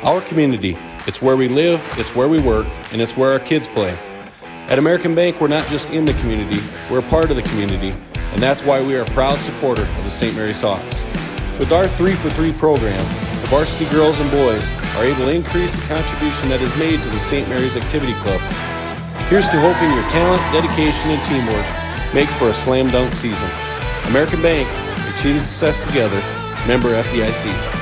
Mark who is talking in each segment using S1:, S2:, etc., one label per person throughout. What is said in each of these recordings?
S1: Our community, it's where we live, it's where we work, and it's where our kids play. At American Bank, we're not just in the community, we're a part of the community, and that's why we are a proud supporter of the St. Mary's Hawks. With our 3-for-3 program, the varsity girls and boys are able to increase the contribution that is made to the St. Mary's Activity Club. Here's to hoping your talent, dedication, and teamwork makes for a slam dunk season. American Bank, achieving success together, member FDIC.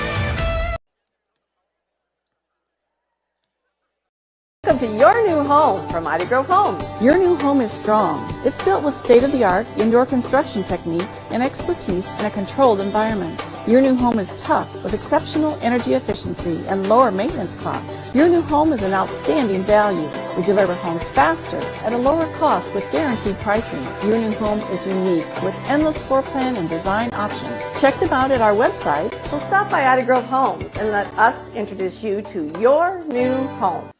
S2: Welcome to your new home from Ida Grove Homes.
S3: Your new home is strong. It's built with state-of-the-art indoor construction techniques and expertise in a controlled environment. Your new home is tough with exceptional energy efficiency and lower maintenance costs. Your new home is an outstanding value. We deliver homes faster at a lower cost with guaranteed pricing. Your new home is unique with endless floor plan and design options. Check them out at our website.
S2: So stop by Ida Grove Homes and let us introduce you to your new home.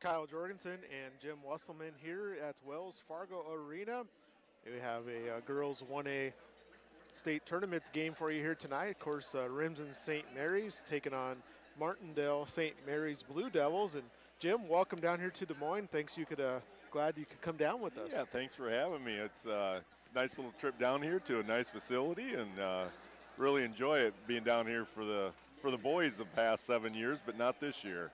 S4: Kyle Jorgensen and Jim Wesselman here at Wells Fargo Arena. We have a girls 1A state tournament game for you here tonight. Of course, Remsen St. Mary's taking on Martensdale-St. Mary's Blue Devils. And Jim, welcome down here to Des Moines. Glad you could come down with us.
S5: Yeah, thanks for having me. It's a nice little trip down here to a nice facility, and really enjoy it being down here for the boys the past 7 years, but not this year.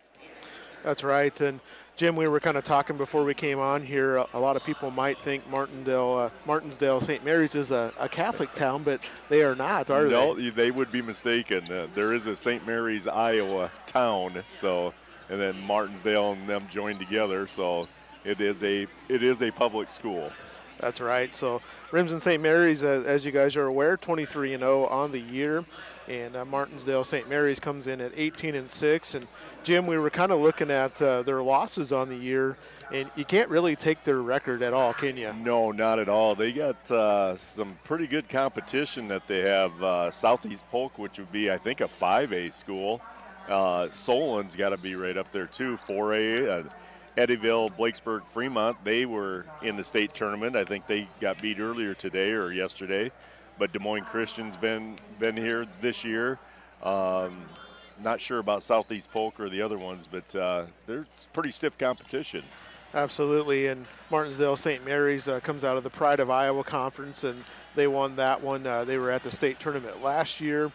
S4: That's right. And Jim, we were kind of talking before we came on here. A lot of people might think Martensdale-St. Mary's is a Catholic town, but they are not, are they?
S5: No, they would be mistaken. There is a St. Mary's, Iowa town, and then Martensdale and them joined together, so it is a public school.
S4: That's right. So Remsen St. Mary's, as you guys are aware, 23-0 on the year. And Martensdale-St. Mary's comes in at 18-6. And Jim, we were kind of looking at their losses on the year, and you can't really take their record at all, can you?
S5: No, not at all. They got some pretty good competition that they have. Southeast Polk, which would be, I think, a 5A school. Solon's got to be right up there, too, 4A. Eddyville, Blakesburg, Fremont, they were in the state tournament. I think they got beat earlier today or yesterday. But Des Moines Christian's been here this year. Not sure about Southeast Polk or the other ones, but there's pretty stiff competition.
S4: Absolutely, and Martensdale-St. Mary's comes out of the Pride of Iowa Conference, and they won that one. They were at the state tournament last year,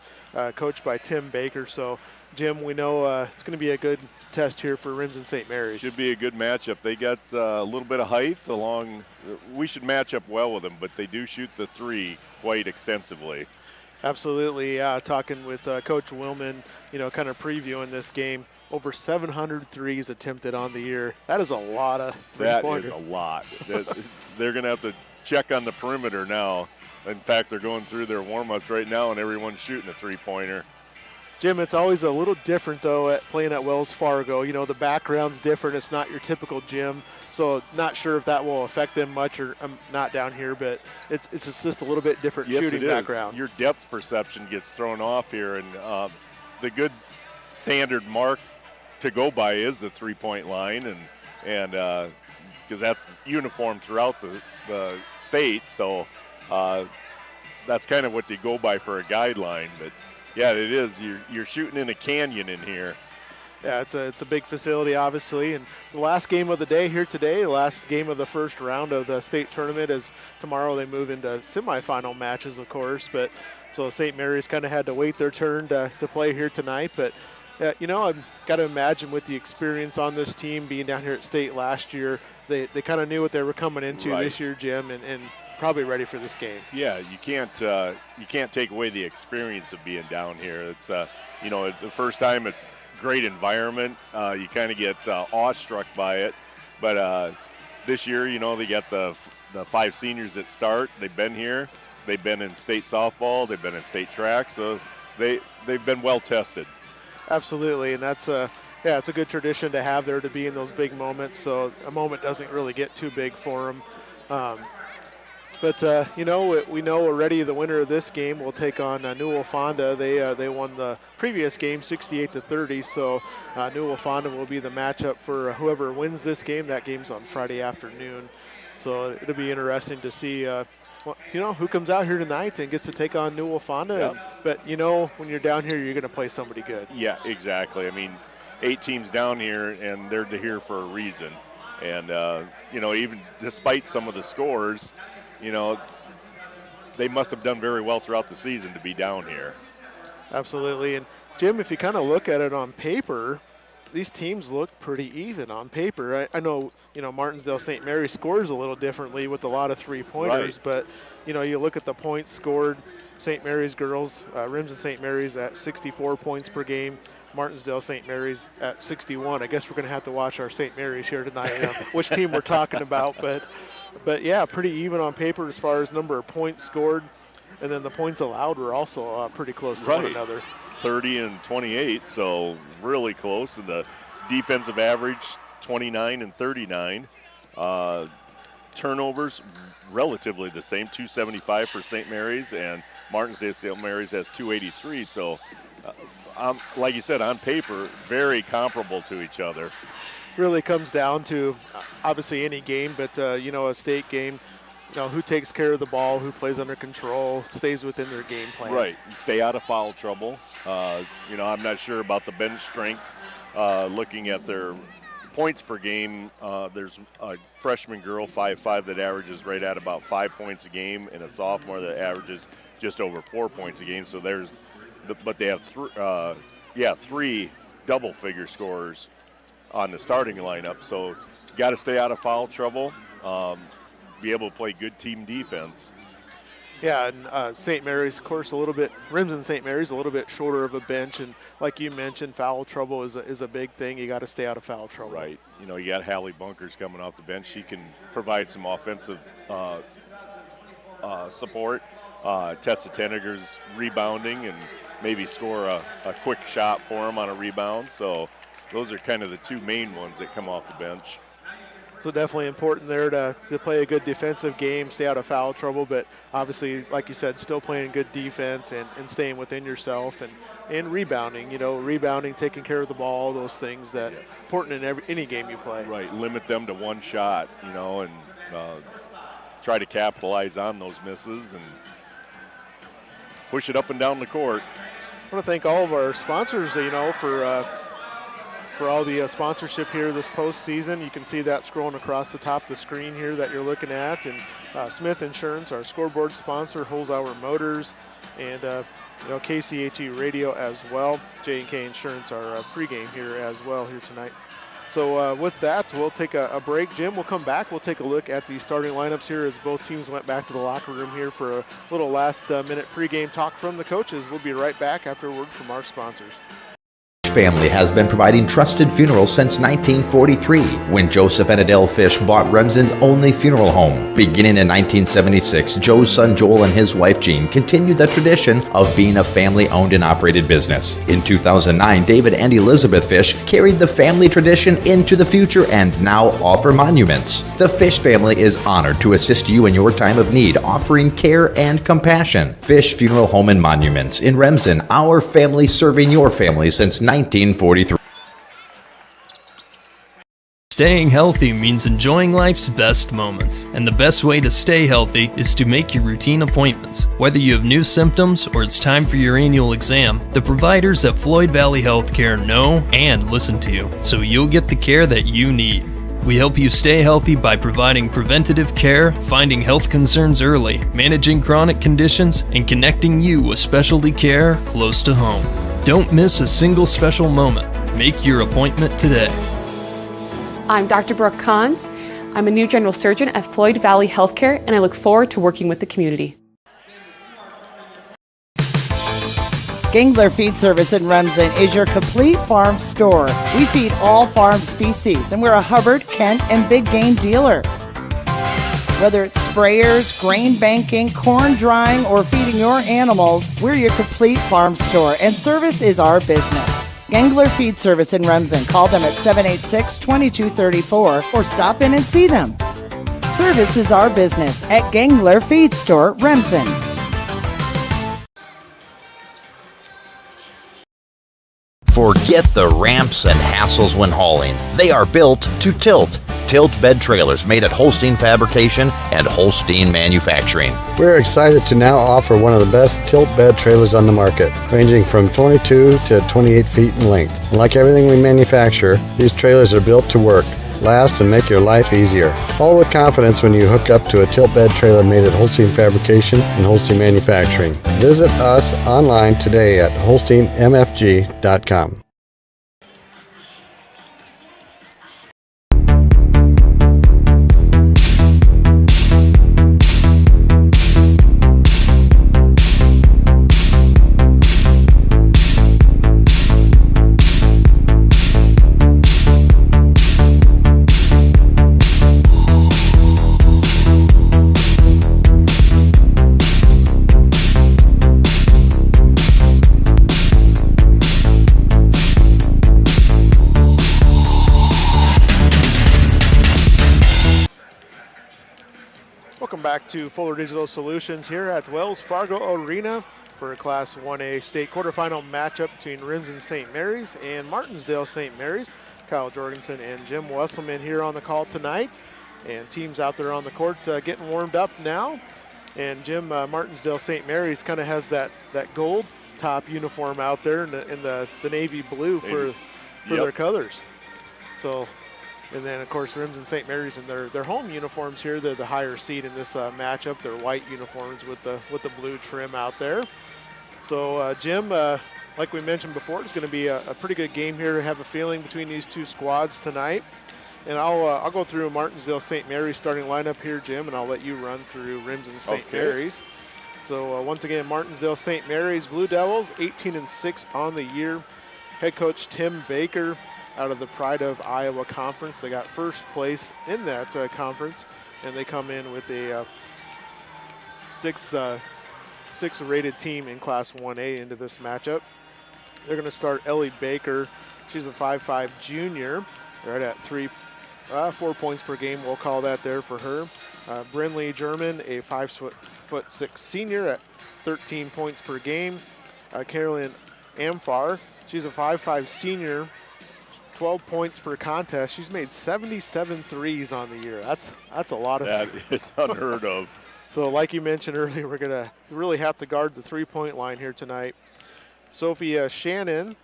S4: coached by Tim Baker. So, Jim, we know it's going to be a good test here for Remsen St. Mary's.
S5: Should be a good matchup. They got a little bit of height along. We should match up well with them, but they do shoot the three quite extensively.
S4: Absolutely, talking with Coach Willman, kind of previewing this game. Over 700 threes attempted on the year. That is a lot of three-pointers.
S5: That is a lot. They're going to have to check on the perimeter now. In fact, they're going through their warm-ups right now, and everyone's shooting a three-pointer.
S4: Jim, it's always a little different, though, playing at Wells Fargo. The background's different. It's not your typical gym, so not sure if that will affect them much or not down here, but it's just a little bit different shooting background.
S5: Your depth perception gets thrown off here, and the good standard mark to go by is the three-point line, and because that's uniform throughout the state, so that's kind of what they go by for a guideline, but yeah, it is. You're shooting in a canyon in here.
S4: Yeah, it's a big facility, obviously. And the last game of the day here today, the last game of the first round of the state tournament, is tomorrow they move into semifinal matches, of course. But so St. Mary's kind of had to wait their turn to play here tonight. But I've got to imagine with the experience on this team being down here at state last year, they kind of knew what they were coming into this year, Jim, and probably ready for this game.
S5: Yeah, you can't take away the experience of being down here. It's the first time, it's great environment. You kind of get awestruck by it, but this year, they got the 5 seniors that start. They've been here. They've been in state softball. They've been in state track, so they've been well tested.
S4: Absolutely, and that's it's a good tradition to have there, to be in those big moments. So a moment doesn't really get too big for them. But we know already the winner of this game will take on Newell Fonda. They won the previous game 68-30, so Newell Fonda will be the matchup for whoever wins this game. That game's on Friday afternoon, so it'll be interesting to see well, who comes out here tonight and gets to take on New Waufonda?
S5: Yep.
S4: But, when you're down here, you're going to play somebody good.
S5: Yeah, exactly. I mean, 8 teams down here, and they're here for a reason. And, even despite some of the scores, they must have done very well throughout the season to be down here.
S4: Absolutely. And, Jim, if you kind of look at it on paper, these teams look pretty even on paper. I know, Martensdale-St. Mary scores a little differently with a lot of three-pointers,
S5: Right.
S4: but, you look at the points scored, St. Mary's girls, Remsen St. Mary's at 64 points per game, Martensdale-St. Mary's at 61. I guess we're going to have to watch our St. Mary's here tonight, which team we're talking about. But yeah, pretty even on paper as far as number of points scored, and then the points allowed were also pretty close to one another.
S5: 30 and 28, so really close. And the defensive average, 29 and 39. Turnovers, relatively the same, 275 for St. Mary's, and Martensdale-St. Mary's has 283. So, like you said, on paper, very comparable to each other.
S4: Really comes down to, obviously, any game, but, a state game, who takes care of the ball, who plays under control, stays within their game plan.
S5: Right. Stay out of foul trouble. I'm not sure about the bench strength. Looking at their points per game, there's a freshman girl, 5'5", that averages right at about 5 points a game, and a sophomore that averages just over 4 points a game. So but they have three double-figure scorers on the starting lineup. So you got to stay out of foul trouble. Be able to play good team defense.
S4: Yeah, and St. Mary's, of course, Remsen St. Mary's a little bit shorter of a bench, and like you mentioned, foul trouble is a big thing. You got to stay out of foul trouble.
S5: Right. You got Hallie Bunkers coming off the bench. She can provide some offensive support. Tessa Tenniger's rebounding and maybe score a quick shot for them on a rebound. So those are kind of the two main ones that come off the bench.
S4: So definitely important there to play a good defensive game, stay out of foul trouble, but obviously, like you said, still playing good defense and staying within yourself and rebounding, rebounding, taking care of the ball, those things that important in any game you play.
S5: Right, limit them to one shot, and try to capitalize on those misses and push it up and down the court.
S4: I want to thank all of our sponsors, for all the sponsorship here this postseason. You can see that scrolling across the top of the screen here that you're looking at. And Smith Insurance, our scoreboard sponsor, Holzhauer Motors, and KCHE Radio as well. J&K Insurance, our pregame here as well here tonight. So with that, we'll take a break. Jim, we'll come back. We'll take a look at the starting lineups here as both teams went back to the locker room here for a little last-minute pregame talk from the coaches. We'll be right back after a word from our sponsors.
S6: Family has been providing trusted funerals since 1943, when Joseph and Adele Fish bought Remsen's only funeral home. Beginning in 1976, Joe's son Joel and his wife Jean continued the tradition of being a family-owned and operated business. In 2009, David and Elizabeth Fish carried the family tradition into the future and now offer monuments. The Fish family is honored to assist you in your time of need, offering care and compassion. Fish Funeral Home and Monuments in Remsen, our family serving your family since 1943.
S7: Staying healthy means enjoying life's best moments, and the best way to stay healthy is to make your routine appointments. Whether you have new symptoms or it's time for your annual exam, the providers at Floyd Valley Healthcare know and listen to you, so you'll get the care that you need. We help you stay healthy by providing preventative care, finding health concerns early, managing chronic conditions, and connecting you with specialty care close to home. Don't miss a single special moment. Make your appointment today.
S8: I'm Dr. Brooke Kahns. I'm a new general surgeon at Floyd Valley Healthcare, and I look forward to working with the community.
S9: Gangler Feed Service in Remsen is your complete farm store. We feed all farm species, and we're a Hubbard, Kent, and big game dealer. Whether it's sprayers, grain banking, corn drying, or feeding your animals, we're your complete farm store, and service is our business. Gangler Feed Service in Remsen. Call them at 786-2234 or stop in and see them. Service is our business at Gangler Feed Store, Remsen.
S6: Forget the ramps and hassles when hauling. They are built to tilt. Tilt bed trailers made at Holstein Fabrication and Holstein Manufacturing.
S10: We're excited to now offer one of the best tilt bed trailers on the market, ranging from 22 to 28 feet in length. And like everything we manufacture, these trailers are built to work, last, and make your life easier. All with confidence when you hook up to a tilt bed trailer made at Holstein Fabrication and Holstein Manufacturing. Visit us online today at holsteinmfg.com.
S4: Welcome back to Fuller Digital Solutions here at Wells Fargo Arena for a Class 1A state quarterfinal matchup between Remsen St. Mary's and Martensdale-St. Mary's. Kyle Jorgensen and Jim Wesselman here on the call tonight, and teams out there on the court getting warmed up now. And Jim, Martensdale-St. Mary's kind of has that gold top uniform out there in the navy blue for their colors. So. And then, of course, Remsen St. Mary's in their home uniforms here. They're the higher seed in this matchup. They're white uniforms with the blue trim out there. So, Jim, like we mentioned before, it's going to be a pretty good game here. I have a feeling between these two squads tonight. And I'll go through Martensdale-St. Mary's starting lineup here, Jim, and I'll let you run through Remsen St. Mary's. So, once again, Martensdale-St. Mary's Blue Devils, 18-6 on the year. Head coach Tim Baker, out of the Pride of Iowa Conference. They got first place in that conference, and they come in with a sixth rated team in Class 1A into this matchup. They're going to start Ellie Baker. She's a 5'5" junior, right at 4 points per game. We'll call that there for her. Brinley German, a 5'6" senior at 13 points per game. Carolyn Amfar, she's a 5'5" senior, 12 points per contest. She's made 77 threes on the year. That's a lot of
S5: That is unheard of.
S4: So like you mentioned earlier, we're going to really have to guard the three-point line here tonight. Sophia Shannon,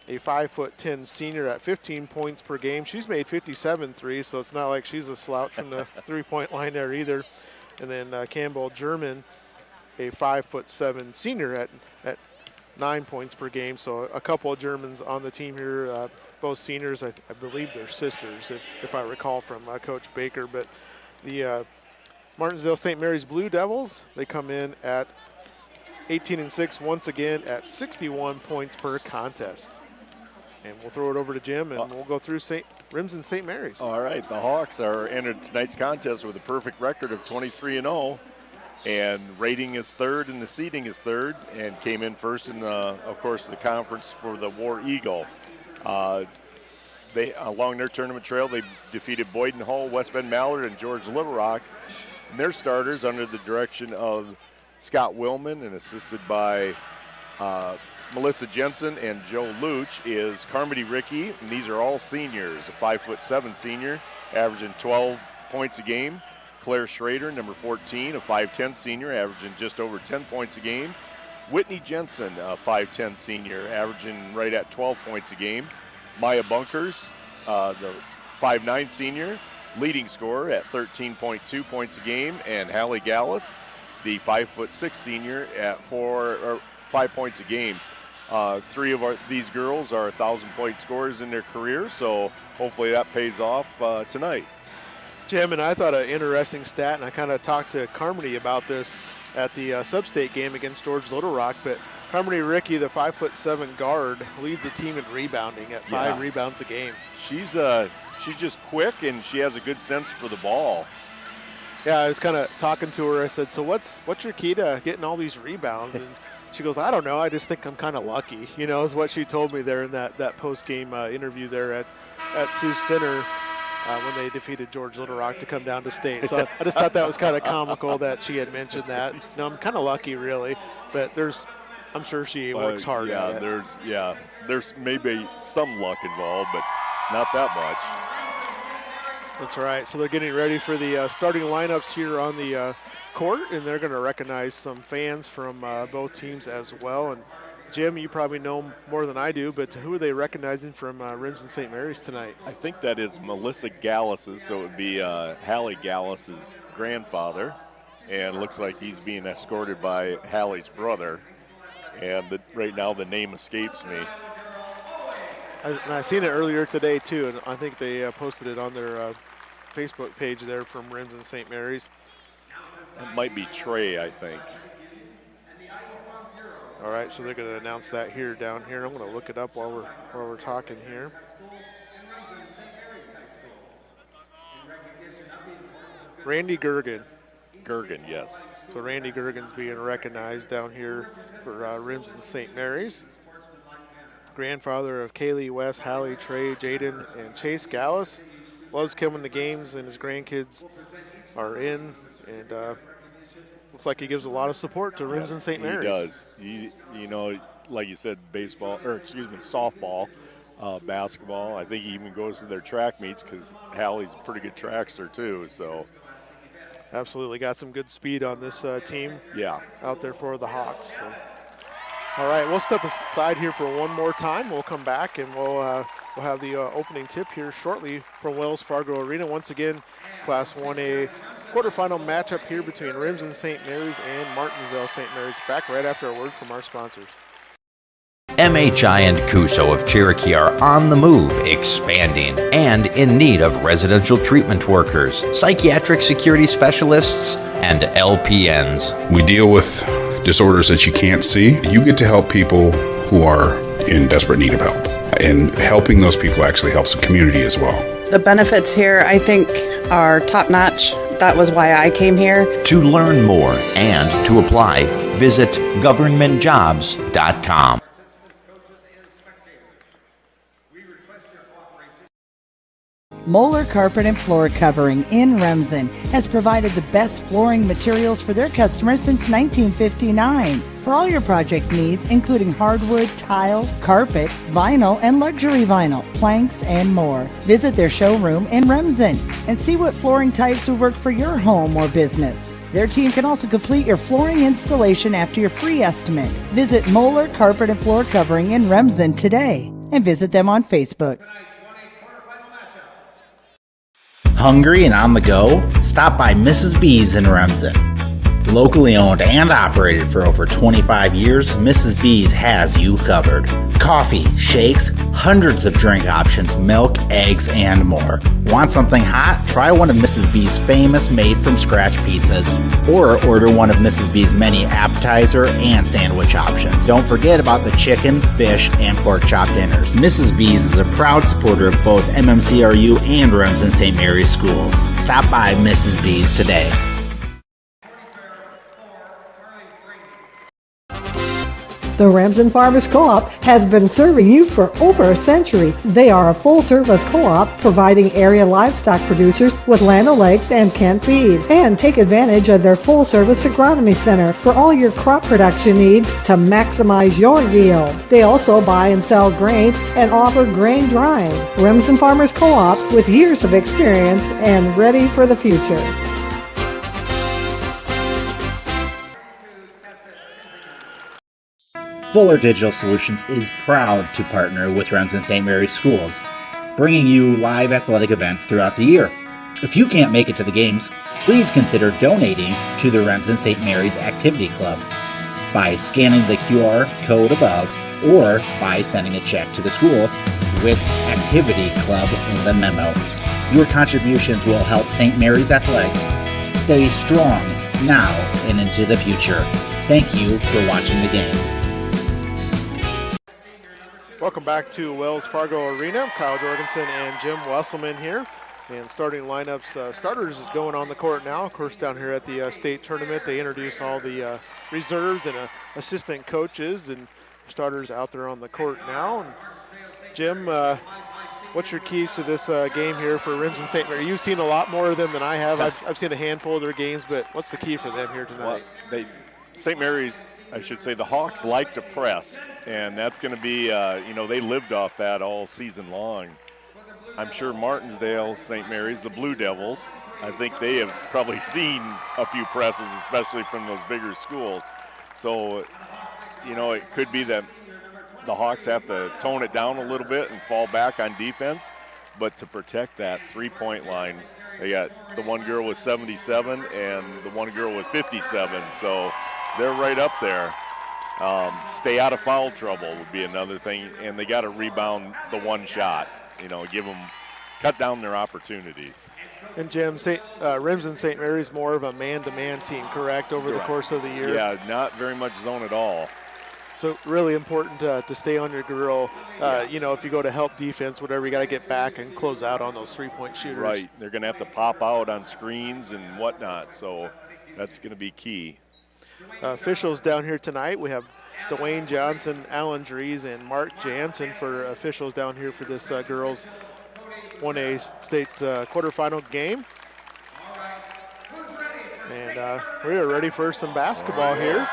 S4: a 5'10" senior at 15 points per game. She's made 57 threes, so it's not like she's a slouch from the three-point line there either. And then Campbell German, a 5'7" senior at 9 points per game. So a couple of Germans on the team here. Both seniors, I believe they're sisters, if I recall from Coach Baker. But the Martensdale-St. Mary's Blue Devils, they come in at 18-6 once again at 61 points per contest. And we'll throw it over to Jim, and we'll go through Remsen St. Mary's.
S5: All right, the Hawks are entered tonight's contest with a perfect record of 23-0. And rating is third and the seeding is third, and came in first in, of course, the conference for the War Eagle. They along their tournament trail, they defeated Boyden Hull, West Bend Mallard, and George Little Rock. And their starters, under the direction of Scott Willman and assisted by Melissa Jensen and Joe Luch, is Carmody Ricky. And these are all seniors, a 5'7" senior, averaging 12 points a game. Claire Schrader, number 14, a 5'10" senior, averaging just over 10 points a game. Whitney Jensen, a 5'10" senior, averaging right at 12 points a game. Maya Bunkers, the 5'9" senior, leading scorer at 13.2 points a game. And Hallie Gallus, the 5'6" senior, at 5 points a game. Three of these girls are 1,000-point scorers in their career, so hopefully that pays off tonight.
S4: Jim, and I thought an interesting stat, and I kind of talked to Carmody about this at the sub-state game against George Little Rock, but Carmody Ricky, the 5'7" guard, leads the team in rebounding at 5 rebounds a game.
S5: She's just quick, and she has a good sense for the ball.
S4: Yeah, I was kind of talking to her. I said, so what's your key to getting all these rebounds? And she goes, I don't know. I just think I'm kind of lucky, is what she told me there in that post-game interview there at Sioux Center. When they defeated George Little Rock to come down to state. So I just thought that was kind of comical that she had mentioned that. No, I'm kind of lucky, really. But there's I'm sure she works hard at it.
S5: There's maybe some luck involved, but not that much.
S4: That's right. So they're getting ready for the starting lineups here on the court, and they're going to recognize some fans from both teams as well. And Jim, you probably know more than I do, but who are they recognizing from Remsen-St. Mary's tonight?
S5: I think that is Melissa Gallus's, so it would be Hallie Gallus's grandfather, and looks like he's being escorted by Hallie's brother. And right now the name escapes me.
S4: I seen it earlier today too, and I think they posted it on their Facebook page there from Remsen-St. Mary's.
S5: It might be Trey, I think.
S4: All right, so they're going to announce that here down here. I'm going to look it up while we're talking here. Randy Gergen.
S5: Gergen, yes.
S4: So Randy Gergen's being recognized down here for Remsen-St. Mary's. Grandfather of Kaylee, Wes, Hallie, Trey, Jaden, and Chase Gallus. Loves coming to games, and his grandkids are in. And looks like he gives a lot of support to Remsen-St. Mary's.
S5: He does. You know, like you said, softball, basketball. I think he even goes to their track meets because Hallie's a pretty good trackster too. So
S4: absolutely got some good speed on this team.
S5: Yeah,
S4: out there for the Hawks. So. All right, we'll step aside here for one more time. We'll come back and we'll have the opening tip here shortly from Wells Fargo Arena. Once again, Class 1A quarterfinal matchup here between Remsen-St. Mary's and Martensdale-St. Mary's. Back right after a word from our sponsors.
S6: MHI and Cuso of Cherokee are on the move, expanding, and in need of residential treatment workers, psychiatric security specialists, and LPNs.
S11: We deal with disorders that you can't see. You get to help people who are in desperate need of help. And helping those people actually helps the community as well.
S12: The benefits here, I think, are top-notch. That was why I came here.
S6: To learn more and to apply, visit governmentjobs.com.
S9: Moeller Carpet and Floor Covering in Remsen has provided the best flooring materials for their customers since 1959. For all your project needs, including hardwood, tile, carpet, vinyl, and luxury vinyl, planks, and more. Visit their showroom in Remsen and see what flooring types will work for your home or business. Their team can also complete your flooring installation after your free estimate. Visit Moeller Carpet and Floor Covering in Remsen today and visit them on Facebook.
S13: Hungry and on the go? Stop by Mrs. B's in Remsen. Locally owned and operated for over 25 years, Mrs. B's has you covered. Coffee, shakes, hundreds of drink options, milk, eggs, and more. Want something hot? Try one of Mrs. B's famous made-from-scratch pizzas, or order one of Mrs. B's many appetizer and sandwich options. Don't forget about the chicken, fish, and pork chop dinners. Mrs. B's is a proud supporter of both MMCRU and Remsen-St. Mary's schools. Stop by Mrs. B's today.
S14: The Remsen Farmers Co-op has been serving you for over a century. They are a full-service co-op providing area livestock producers with Land O'Lakes and Kent feed. And take advantage of their full-service agronomy center for all your crop production needs to maximize your yield. They also buy and sell grain and offer grain drying. Remsen Farmers Co-op with years of experience and ready for the future.
S13: Fuller Digital Solutions is proud to partner with Remsen-St. Mary's schools, bringing you live athletic events throughout the year. If you can't make it to the games, please consider donating to the Remsen-St. Mary's Activity Club by scanning the QR code above or by sending a check to the school with Activity Club in the memo. Your contributions will help St. Mary's Athletics stay strong now and into the future. Thank you for watching the game.
S4: Welcome back to Wells Fargo Arena. Kyle Jorgensen and Jim Wesselman here. And starting lineups, starters is going on the court now. Of course, down here at the state tournament, they introduce all the reserves and assistant coaches and starters out there on the court now. And Jim, what's your keys to this game here for Remsen-St. Mary? You've seen a lot more of them than I have. I've seen a handful of their games, but what's the key for them here tonight?
S5: Well, St. Mary's, I should say, the Hawks like to press, and that's going to be, they lived off that all season long. I'm sure Martensdale-St. Mary's, the Blue Devils, I think they have probably seen a few presses, especially from those bigger schools. So, it could be that the Hawks have to tone it down a little bit and fall back on defense, but to protect that three-point line, they got the one girl with 77 and the one girl with 57, so they're right up there. Stay out of foul trouble would be another thing, and they got to rebound the one shot, cut down their opportunities.
S4: And Jim, Remsen St. Mary's more of a man-to-man team, correct, over the course of the year?
S5: Yeah, not very much zone at all.
S4: So really important to stay on your girl. If you go to help defense, whatever, you got to get back and close out on those three-point shooters.
S5: Right. They're going to have to pop out on screens and whatnot, so that's going to be key.
S4: Officials down here tonight, we have Dwayne Johnson, Alan Dries, and Mark Jansen for officials down here for this girls 1A state quarterfinal game. And we are ready for some basketball here.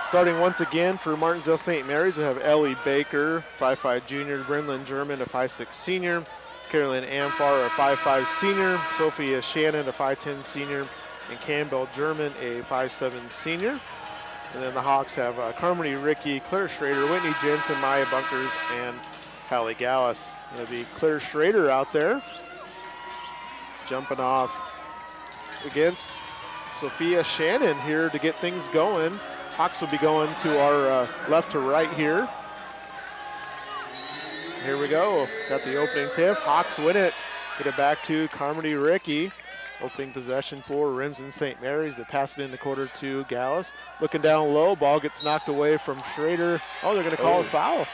S4: Starting once again for Martensdale-St. Mary's, we have Ellie Baker, 5'5" junior, Brinlyn German, a 5'6" senior, Carolyn Amfar, a 5'5" senior, Sophia Shannon, a 5'10" senior, and Campbell German, a 5'7" senior. And then the Hawks have Carmody Ricky, Claire Schrader, Whitney Jensen, Maya Bunkers, and Hallie Gallus. It'll be Claire Schrader out there, jumping off against Sophia Shannon here to get things going. Hawks will be going to our left to right here. Here we go. Got the opening tip. Hawks win it. Get it back to Carmody Ricky. Opening possession for Remsen St. Mary's. They pass it in the quarter to Gallus. Looking down low. Ball gets knocked away from Schrader. Oh, they're going to call a foul.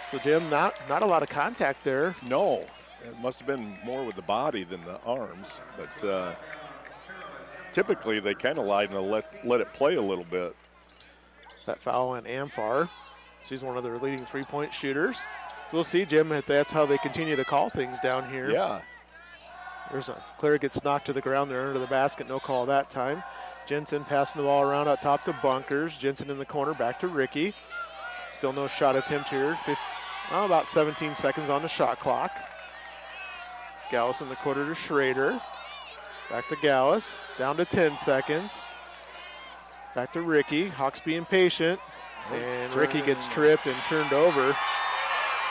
S4: So, Jim, not a lot of contact there.
S5: No. It must have been more with the body than the arms. But typically, they kind of like to let it play a little bit.
S4: That foul on Amfar. She's one of their leading three-point shooters. We'll see, Jim, if that's how they continue to call things down here.
S5: Yeah.
S4: Claire gets knocked to the ground there under the basket. No call that time. Jensen passing the ball around out top to Bunkers. Jensen in the corner, back to Ricky. Still no shot attempt here. About 17 seconds on the shot clock. Gallus in the quarter to Schrader. Back to Gallus, down to 10 seconds. Back to Ricky, Hawks being patient. And Ricky gets tripped and turned over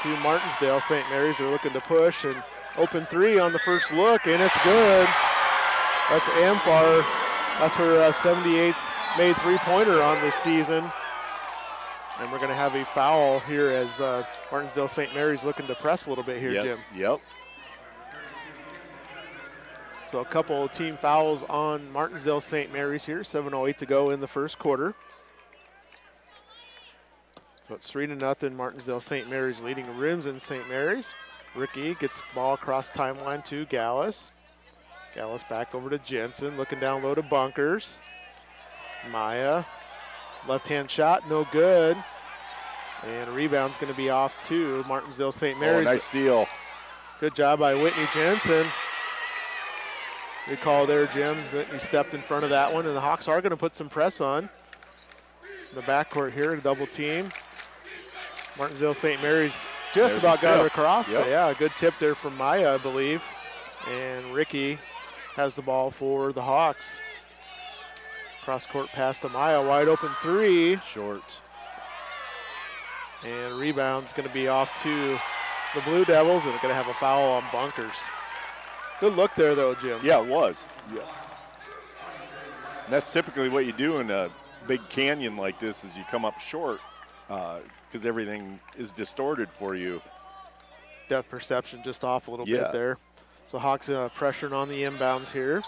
S4: to Martensdale-St. Mary's. They're looking to push and open three on the first look, and it's good. That's Amfar. That's her 78th made three-pointer on this season. And we're going to have a foul here as Martensdale-St. Mary's looking to press a little bit here, Jim.
S5: Yep.
S4: So a couple of team fouls on Martensdale-St. Mary's here. 7:08 to go in the first quarter. So it's 3-0. Martensdale-St. Mary's leading Remsen St. Mary's. Ricky gets ball across timeline to Gallus. Gallus back over to Jensen, looking down low to Bunkers. Maya, left-hand shot, no good. And a rebound's going to be off to Martensdale-St. Mary's.
S5: Oh, nice steal.
S4: Good job by Whitney Jensen. Good call there, Jim. Whitney stepped in front of that one, and the Hawks are going to put some press on. In the backcourt here, a double team. Martensdale-St. Mary's just about got it across, but yeah, a good tip there from Maya, I believe. And Ricky has the ball for the Hawks. Cross-court pass to Maya, wide open three.
S5: Short.
S4: And rebound's going to be off to the Blue Devils, and they're going to have a foul on Bunkers. Good look there, though, Jim.
S5: Yeah, it was. Yeah. And that's typically what you do in a big canyon like this is you come up short because everything is distorted for you.
S4: Depth perception just off a little bit there. So Hawks pressuring on the inbounds here.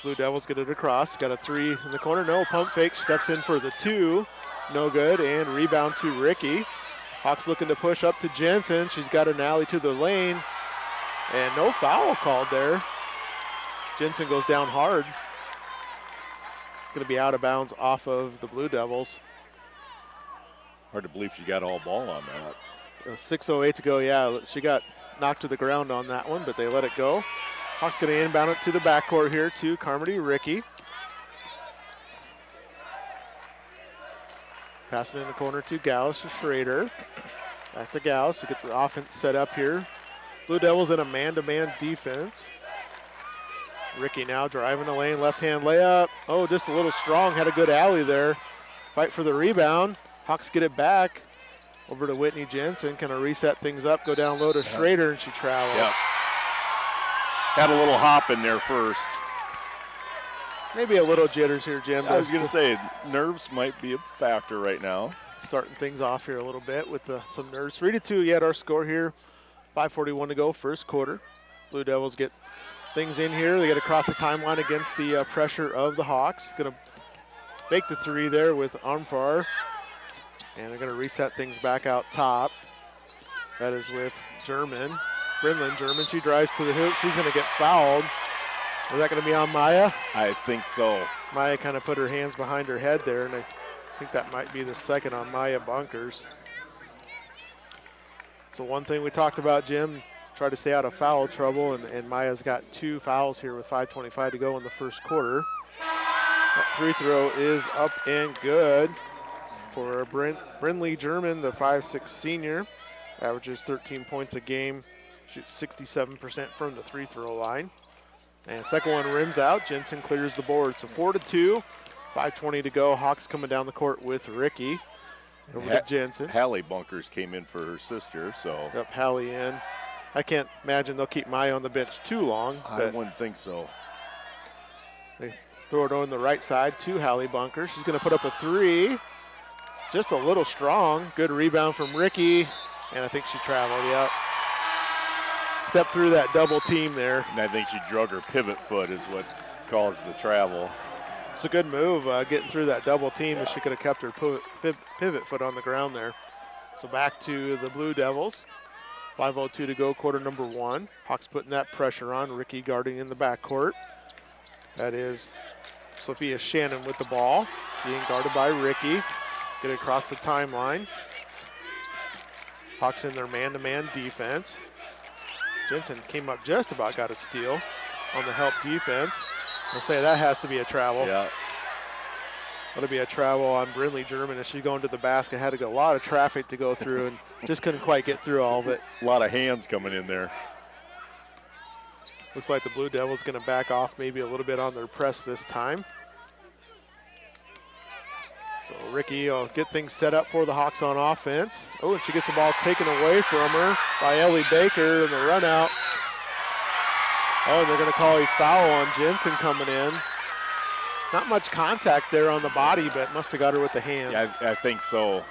S4: Blue Devils get it across. Got a three in the corner. No, pump fake. Steps in for the two. No good. And rebound to Ricky. Hawks looking to push up to Jensen. She's got an alley to the lane. And no foul called there. Jensen goes down hard. Going to be out of bounds off of the Blue Devils.
S5: Hard to believe she got all ball on that.
S4: 6:08 to go. Yeah, she got knocked to the ground on that one, but they let it go. Hawks going to inbound it to the backcourt here to Carmody Ricky. Passing in the corner to Gauss to Schrader. Back to Gauss to get the offense set up here. Blue Devils in a man-to-man defense. Ricky now driving the lane, left-hand layup. Oh, just a little strong, had a good alley there. Fight for the rebound. Hawks get it back. Over to Whitney Jensen, kind of reset things up, go down low to Schrader, and she traveled.
S5: Yep. Had a little hop in there first.
S4: Maybe a little jitters here, Jim.
S5: I was going to say, nerves might be a factor right now.
S4: Starting things off here a little bit with some nerves. 3-2 yet our score here. 5:41 to go, first quarter. Blue Devils get things in here. They get across the timeline against the pressure of the Hawks. Going to make the three there with Armfar. And they're going to reset things back out top. That is with German. Brinlin German, she drives to the hoop. She's going to get fouled. Is that going to be on Maya?
S5: I think so.
S4: Maya kind of put her hands behind her head there, and I think that might be the second on Maya Bunkers. So one thing we talked about, Jim, try to stay out of foul trouble, and Maya's got 2 fouls here with 5:25 to go in the first quarter. That free throw is up and good for Brinley German, the 5'6" senior. Averages 13 points a game, shoots 67% from the free throw line. And second one rims out. Jensen clears the board. So 4-2, 5:20 to go. Hawks coming down the court with Ricky. Over to Jensen.
S5: Hallie Bunkers came in for her sister, so.
S4: Yep, Hallie in. I can't imagine they'll keep Maya on the bench too long.
S5: I wouldn't think so.
S4: They throw it on the right side to Hallie Bunkers. She's going to put up a 3. Just a little strong. Good rebound from Ricky. And I think she traveled, yep. Stepped through that double team there.
S5: And I think she drug her pivot foot is what caused the travel.
S4: It's a good move getting through that double team, as she could have kept her pivot foot on the ground there. So back to the Blue Devils. 5:02 to go, quarter number 1. Hawks putting that pressure on. Ricky guarding in the backcourt. That is Sophia Shannon with the ball, being guarded by Ricky. Get it across the timeline. Hawks in their man-to-man defense. Jensen came up just about, got a steal on the help defense. I'll say that has to be a travel.
S5: Yeah.
S4: That'll be a travel on Brinley German as she's going to the basket. Had to go a lot of traffic to go through and just couldn't quite get through all of it.
S5: A lot of hands coming in there.
S4: Looks like the Blue Devils going to back off maybe a little bit on their press this time. So Ricky will get things set up for the Hawks on offense. Oh, and she gets the ball taken away from her by Ellie Baker in the run out. Oh, and they're going to call a foul on Jensen coming in. Not much contact there on the body, but must have got her with the hands.
S5: Yeah, I think so.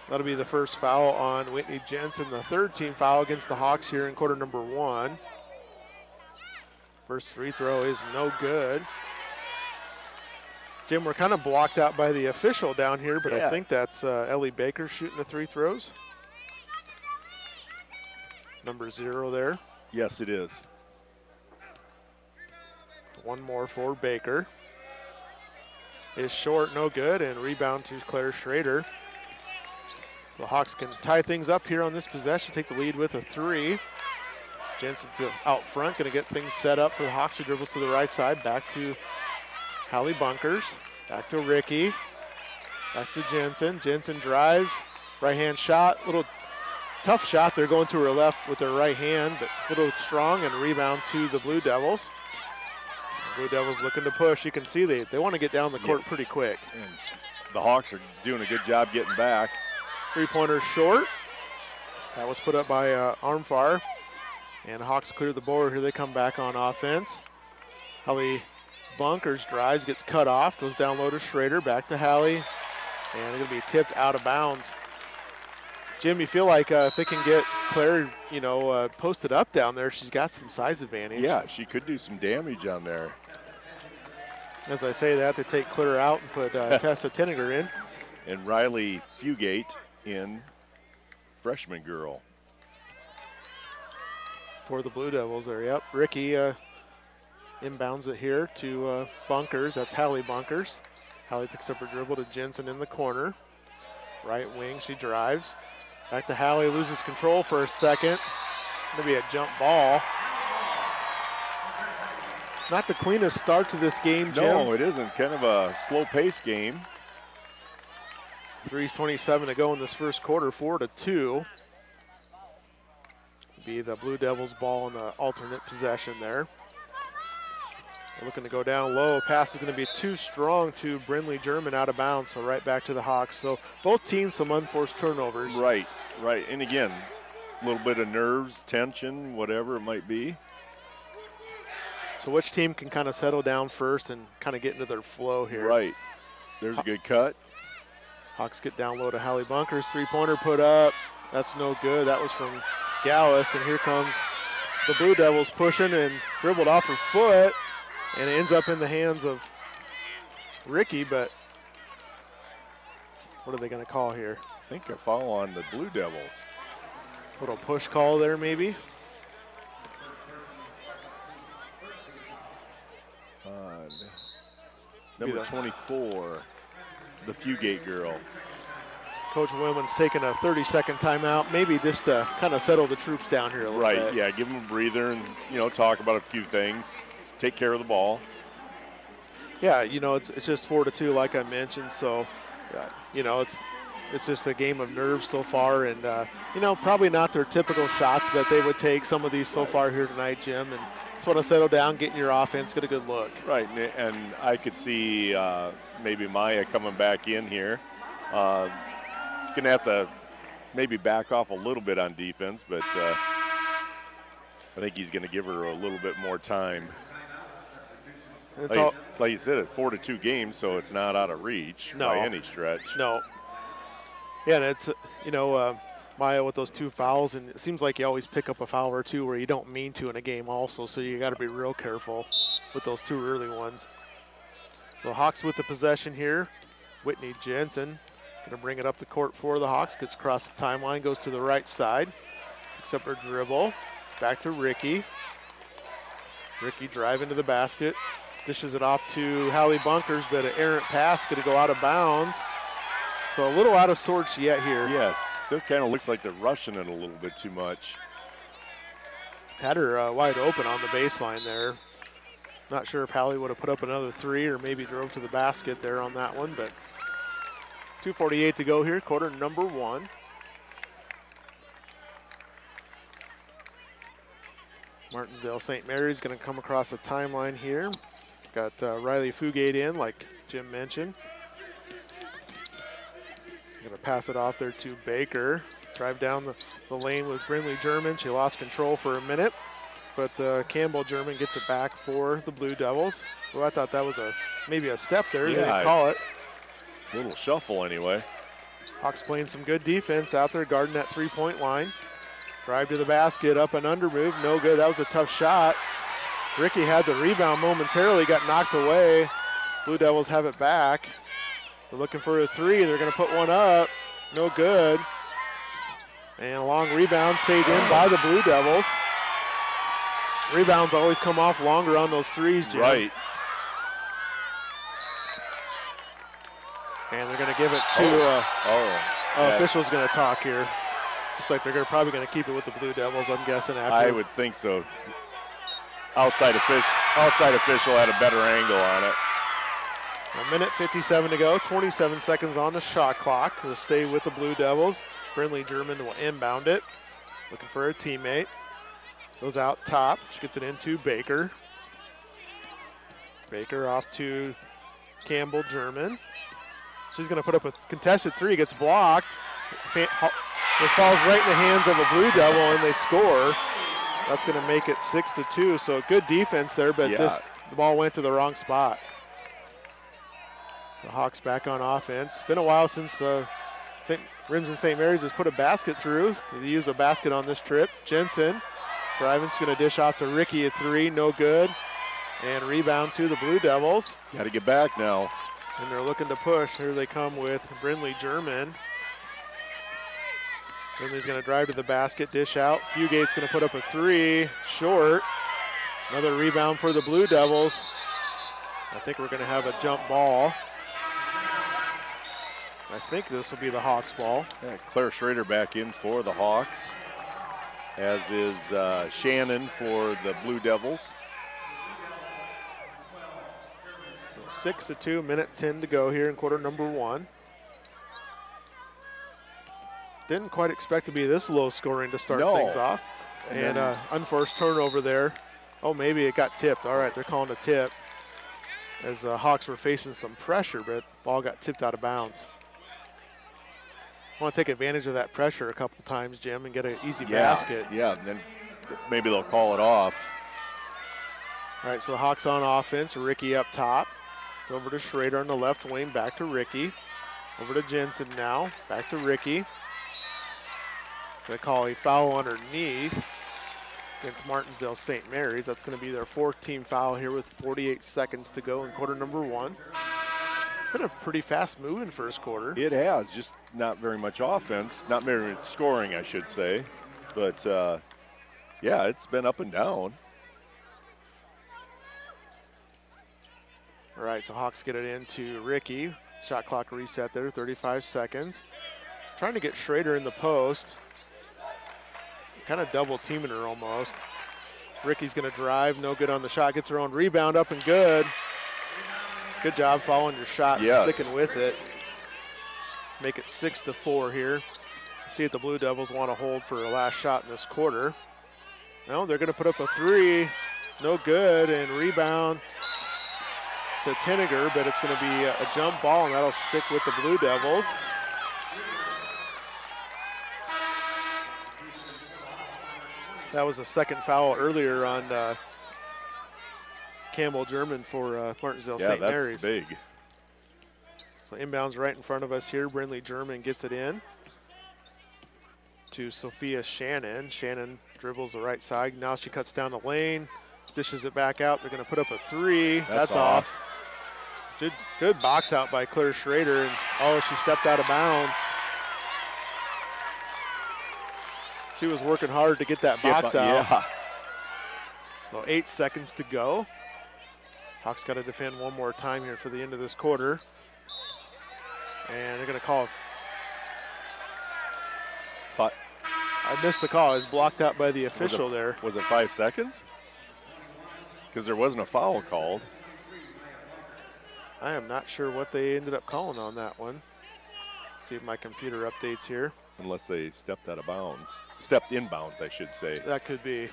S4: That'll be the first foul on Whitney Jensen, the third team foul against the Hawks here in quarter number 1. First free throw is no good. Jim, we're kind of blocked out by the official down here, but
S5: yeah.
S4: I think that's Ellie Baker shooting the 3 throws. Number 0 there.
S5: Yes, it is.
S4: One more for Baker. Is short, no good, and rebound to Claire Schrader. The Hawks can tie things up here on this possession, take the lead with a 3. Jensen's out front, going to get things set up for the Hawks. She dribbles to the right side, back to Hallie Bunkers, back to Ricky, back to Jensen. Jensen drives, right-hand shot, little tough shot there going to her left with her right hand, but a little strong, and rebound to the Blue Devils. The Blue Devils looking to push. You can see they want to get down the court pretty quick.
S5: And the Hawks are doing a good job getting back.
S4: Three-pointer short. That was put up by Armfar. And the Hawks clear the board. Here they come back on offense. Hallie Bunkers drives, gets cut off, goes down low to Schrader, back to Hallie. And they're going to be tipped out of bounds. Jim, you feel like if they can get Claire, posted up down there, she's got some size advantage.
S5: Yeah, she could do some damage on there.
S4: As I say that, they take Claire out and put Tessa Tinniger in.
S5: And Riley Fugate in, freshman girl.
S4: For the Blue Devils there, yep. Ricky inbounds it here to Bunkers. That's Hallie Bunkers. Hallie picks up her dribble to Jensen in the corner. Right wing, she drives. Back to Hallie, loses control for a second. It's going to be a jump ball. Not the cleanest start to this game, Jim.
S5: No, it isn't. Kind of a slow-paced game.
S4: 3:27 to go in this first quarter, 4-2. Be the Blue Devils ball in the alternate possession there. They're looking to go down low. Pass is going to be too strong to Brindley German, out of bounds, so right back to the Hawks. So both teams some unforced turnovers.
S5: Right. And again, a little bit of nerves, tension, whatever it might be.
S4: So which team can kind of settle down first and kind of get into their flow here?
S5: Right. There's a good cut.
S4: Hawks get down low to Hallie Bunkers. Three-pointer put up. That's no good. That was from Gallus, and here comes the Blue Devils pushing and dribbled off her foot, and it ends up in the hands of Ricky, but what are they going to call here?
S5: I think a foul on the Blue Devils.
S4: Little push call there, maybe.
S5: Number 24, the Fugate girl.
S4: Coach Wilman's taking a 30-second timeout, maybe just to kind of settle the troops down here a little bit.
S5: Right, yeah, give them a breather and, talk about a few things. Take care of the ball.
S4: Yeah, it's just 4-2 like I mentioned, so, it's just a game of nerves so far, and, probably not their typical shots that they would take, some of these so far here tonight, Jim, and just want to settle down, getting your offense, get a good look.
S5: Right, and I could see maybe Maya coming back in here. Going to have to maybe back off a little bit on defense, but I think he's going to give her a little bit more time. Like you said, it's 4-2 games, so it's not out of reach by any stretch.
S4: No. Yeah, and it's, Maya with those 2 fouls, and it seems like you always pick up a foul or 2 where you don't mean to in a game also, so you got to be real careful with those 2 early ones. So Hawks with the possession here. Whitney Jensen going to bring it up the court for the Hawks. Gets across the timeline, goes to the right side. Picks up her dribble. Back to Ricky. Ricky driving to the basket. Dishes it off to Hallie Bunkers, but an errant pass going to go out of bounds. So a little out of sorts yet here.
S5: Yes, still kind of looks like they're rushing it a little bit too much.
S4: Had her wide open on the baseline there. Not sure if Hallie would have put up another 3 or maybe drove to the basket there on that one, but 2:48 to go here, quarter number 1. Martensdale-St. Mary's going to come across the timeline here. Got Riley Fugate in, like Jim mentioned. Going to pass it off there to Baker. Drive down the lane with Brindley German. She lost control for a minute, but Campbell German gets it back for the Blue Devils. Well, I thought that was maybe a step there. They didn't call it.
S5: A little shuffle anyway.
S4: Hawks playing some good defense out there, guarding that 3-point line. Drive to the basket, up and under move, no good. That was a tough shot. Ricky had the rebound momentarily, got knocked away. Blue Devils have it back. They're looking for a 3. They're going to put one up. No good. And a long rebound saved in by the Blue Devils. Rebounds always come off longer on those 3s, Jim.
S5: Right.
S4: And they're going to give it to officials going to talk here. Looks like they're probably going to keep it with the Blue Devils, I'm guessing. After.
S5: I would think so. Outside official had a better angle on it.
S4: A minute 57 to go, 27 seconds on the shot clock. They'll stay with the Blue Devils. Brindley German will inbound it. Looking for a teammate. Goes out top. She gets it into Baker. Baker off to Campbell German. She's going to put up a contested 3. Gets blocked. It falls right in the hands of a Blue Devil, and they score. That's going to make it 6-2. So good defense there, but the ball went to the wrong spot. The Hawks back on offense. It's been a while since Remsen St. Mary's has put a basket through. They used a basket on this trip. Jensen driving's going to dish off to Ricky a 3, no good. And rebound to the Blue Devils.
S5: Got to get back now.
S4: And they're looking to push. Here they come with Brindley German. Brindley's going to drive to the basket, dish out. Fugate's going to put up a 3, short. Another rebound for the Blue Devils. I think we're going to have a jump ball. I think this will be the Hawks ball.
S5: Yeah, Claire Schrader back in for the Hawks, as is Shannon for the Blue Devils.
S4: 6-2, minute 10 to go here in quarter number 1. Didn't quite expect to be this low scoring to start things off. And unforced turnover there. Oh, maybe it got tipped. All right, they're calling a tip as the Hawks were facing some pressure, but ball got tipped out of bounds. Want to take advantage of that pressure a couple times, Jim, and get an easy basket.
S5: Yeah, and then maybe they'll call it off.
S4: All right, so the Hawks on offense. Ricky up top. It's over to Schrader on the left wing, back to Ricky. Over to Jensen now, back to Ricky. They call a foul underneath against Martensdale-St. Mary's. That's going to be their 4th team foul here with 48 seconds to go in quarter number 1. It's been a pretty fast-moving first quarter.
S5: It has, just not very much offense, not very much scoring, I should say. But, yeah, it's been up and down.
S4: All right, so Hawks get it into Ricky. Shot clock reset there, 35 seconds. Trying to get Schrader in the post. Kind of double teaming her almost. Ricky's going to drive, no good on the shot. Gets her own rebound up and good. Good job following your shot and sticking with it. Make it 6-4 here. See if the Blue Devils want to hold for a last shot in this quarter. No, they're going to put up a 3. No good, and rebound to Tinniger, but it's going to be a jump ball, and that'll stick with the Blue Devils. That was a second foul earlier on Campbell German for Martensdale-St. Mary's.
S5: Yeah, that's big.
S4: So inbounds right in front of us here. Brindley German gets it in to Sophia Shannon. Shannon dribbles the right side. Now she cuts down the lane, dishes it back out. They're going to put up a 3. That's off. Good box out by Claire Schrader. And, she stepped out of bounds. She was working hard to get that box out.
S5: Yeah.
S4: So 8 seconds to go. Hawks got to defend one more time here for the end of this quarter. And they're going to call it. I missed the call. It was blocked out by the official there.
S5: Was it 5 seconds? Because there wasn't a foul called.
S4: I am not sure what they ended up calling on that one. See if my computer updates here.
S5: Unless they stepped out of bounds. Stepped in bounds, I should say.
S4: That could be.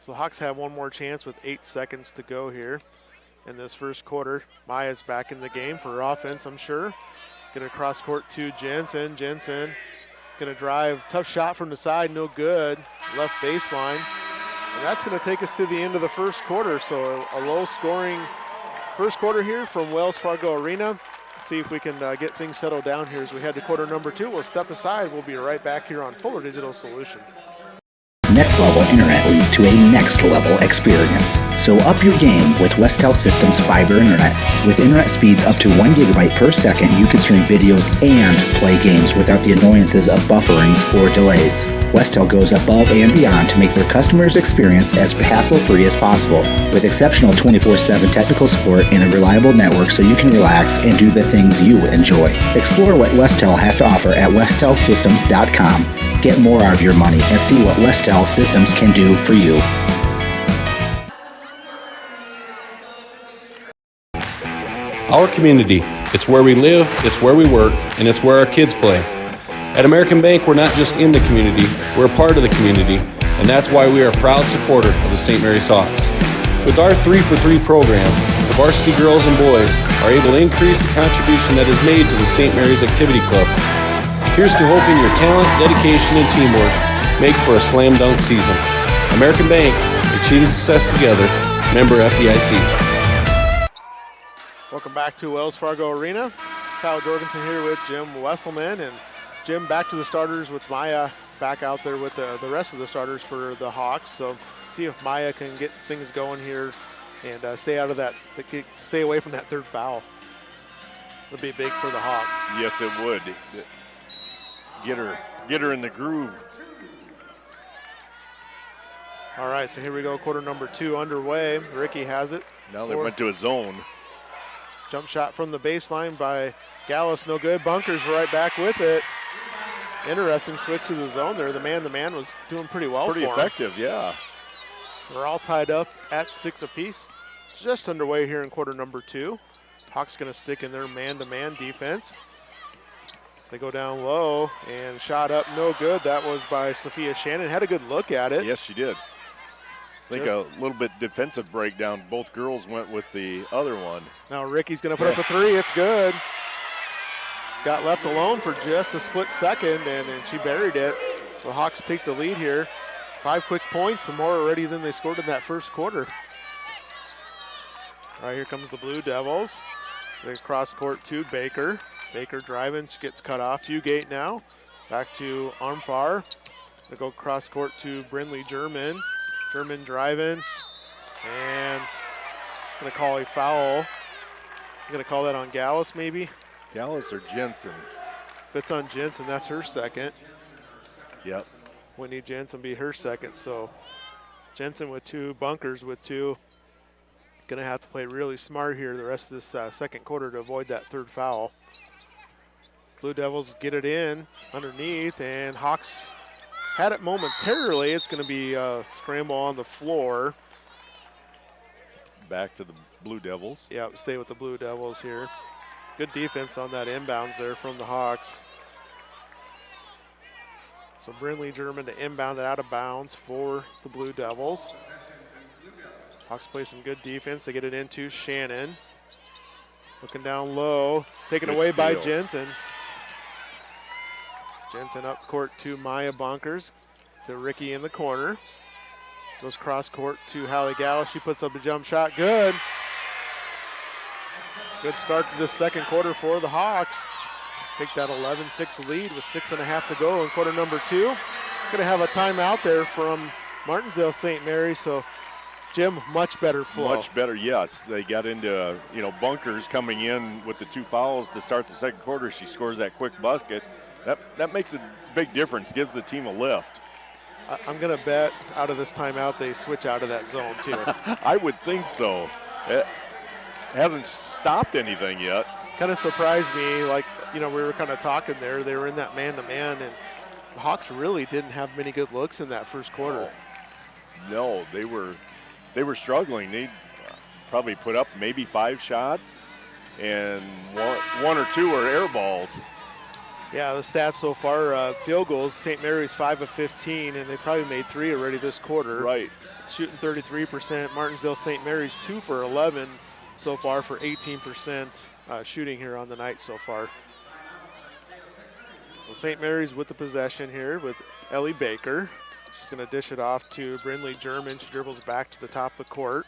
S4: So the Hawks have one more chance with 8 seconds to go here in this first quarter. Maya's back in the game for her offense, I'm sure. Going to cross court to Jensen. Jensen going to drive. Tough shot from the side, no good. Left baseline. And that's going to take us to the end of the first quarter. So a low-scoring first quarter here from Wells Fargo Arena. See if we can get things settled down here as we head to quarter number 2. We'll step aside. We'll be right back here on Fuller Digital Solutions.
S13: Next level internet leads to a next level experience. So up your game with Westel Systems Fiber Internet. With internet speeds up to 1 gigabyte per second, you can stream videos and play games without the annoyances of bufferings or delays. Westel goes above and beyond to make their customers' experience as hassle-free as possible, with exceptional 24/7 technical support and a reliable network so you can relax and do the things you enjoy. Explore what Westel has to offer at westelsystems.com. Get more out of your money and see what Westel Systems can do for you.
S1: Our community, it's where we live, it's where we work, and it's where our kids play. At American Bank, we're not just in the community, we're a part of the community, and that's why we are a proud supporter of the St. Mary's Hawks. With our 3-for-3 program, the varsity girls and boys are able to increase the contribution that is made to the St. Mary's Activity Club. Here's to hoping your talent, dedication, and teamwork makes for a slam dunk season. American Bank, achieving success together, member FDIC.
S4: Welcome back to Wells Fargo Arena. Kyle Jorgensen here with Jim Wesselman, and Jim back to the starters with Maya back out there with the rest of the starters for the Hawks. So see if Maya can get things going here and stay away from that third foul. Would be big for the Hawks.
S5: Yes, it would. Get her in the groove.
S4: All right, so here we go. Quarter number 2 underway. Ricky has it.
S5: Now they went to a zone.
S4: Jump shot from the baseline by Gallus, no good. Bunkers right back with it. Interesting switch to the zone there. The man was doing pretty well for him.
S5: Pretty effective, yeah.
S4: We're all tied up at 6 apiece. Just underway here in quarter number 2. Hawks going to stick in their man-to-man defense. They go down low and shot up, no good. That was by Sophia Shannon. Had a good look at it.
S5: Yes, she did. I think a little bit defensive breakdown. Both girls went with the other one.
S4: Now Ricky's going to put up a three. It's good. Got left alone for just a split second, and she buried it. So Hawks take the lead here. 5 quick points, and more already than they scored in that first quarter. All right, here comes the Blue Devils. They cross court to Baker. Baker driving, she gets cut off. Fugate now. Back to Armfar. They go cross court to Brindley German. German driving, and going to call a foul. Going to call that on Gallus, maybe?
S5: Gallus or Jensen?
S4: If it's on Jensen, that's her second.
S5: Yep.
S4: Whitney Jensen be her second, so Jensen with 2, Bunkers with 2. Going to have to play really smart here the rest of this second quarter to avoid that third foul. Blue Devils get it in underneath, and Hawks had it momentarily. It's going to be a scramble on the floor.
S5: Back to the Blue Devils.
S4: Yeah, stay with the Blue Devils here. Good defense on that inbounds there from the Hawks. So Brindley German to inbound it out of bounds for the Blue Devils. Hawks play some good defense. They get it into Shannon. Looking down low. Taken away by Jensen. Jensen up court to Maya Bunkers. To Ricky in the corner. Goes cross court to Hallie Gallus. She puts up a jump shot. Good. Good start to the second quarter for the Hawks. Take that 11-6 lead with 6.5 to go in quarter number 2. Going to have a timeout there from Martensdale-St. Mary, so Jim, much better flow.
S5: Much better, yes. They got into, Bunkers coming in with the 2 fouls to start the second quarter. She scores that quick bucket. That makes a big difference, gives the team a lift.
S4: I'm going to bet out of this timeout they switch out of that zone, too.
S5: I would think so. It hasn't stopped anything yet.
S4: Kind of surprised me, we were kind of talking there. They were in that man-to-man, and the Hawks really didn't have many good looks in that first quarter.
S5: No, they were struggling. They probably put up maybe 5 shots, and one or 2 are air balls.
S4: Yeah, the stats so far, field goals, St. Mary's 5 of 15, and they probably made 3 already this quarter.
S5: Right.
S4: Shooting 33%. Martensdale-St. Mary's 2 for 11 so far for 18% shooting here on the night so far. So St. Mary's with the possession here with Ellie Baker. She's going to dish it off to Brindley German. She dribbles back to the top of the court.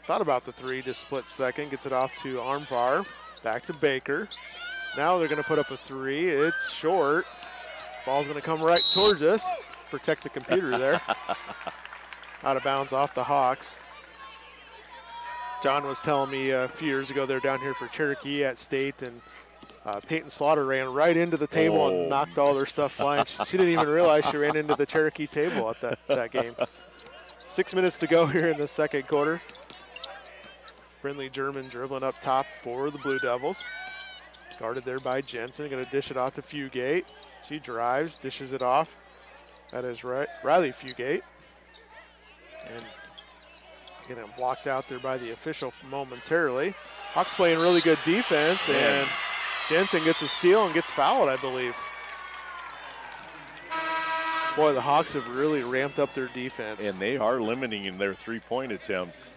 S4: Thought about the 3, just split second. Gets it off to Armfar. Back to Baker. Now they're going to put up a 3. It's short. Ball's going to come right towards us. Protect the computer there. Out of bounds off the Hawks. John was telling me a few years ago they're down here for Cherokee at State, and Peyton Slaughter ran right into the table and knocked all their stuff flying. She didn't even realize she ran into the Cherokee table at that game. 6 minutes to go here in the second quarter. Brindley German dribbling up top for the Blue Devils. Guarded there by Jensen. Going to dish it off to Fugate. She drives, dishes it off. That is right, Riley Fugate. And getting blocked out there by the official momentarily. Hawks playing really good defense, and Jensen gets a steal and gets fouled, I believe. Boy, the Hawks have really ramped up their defense.
S5: And they are limiting in their 3-point attempts.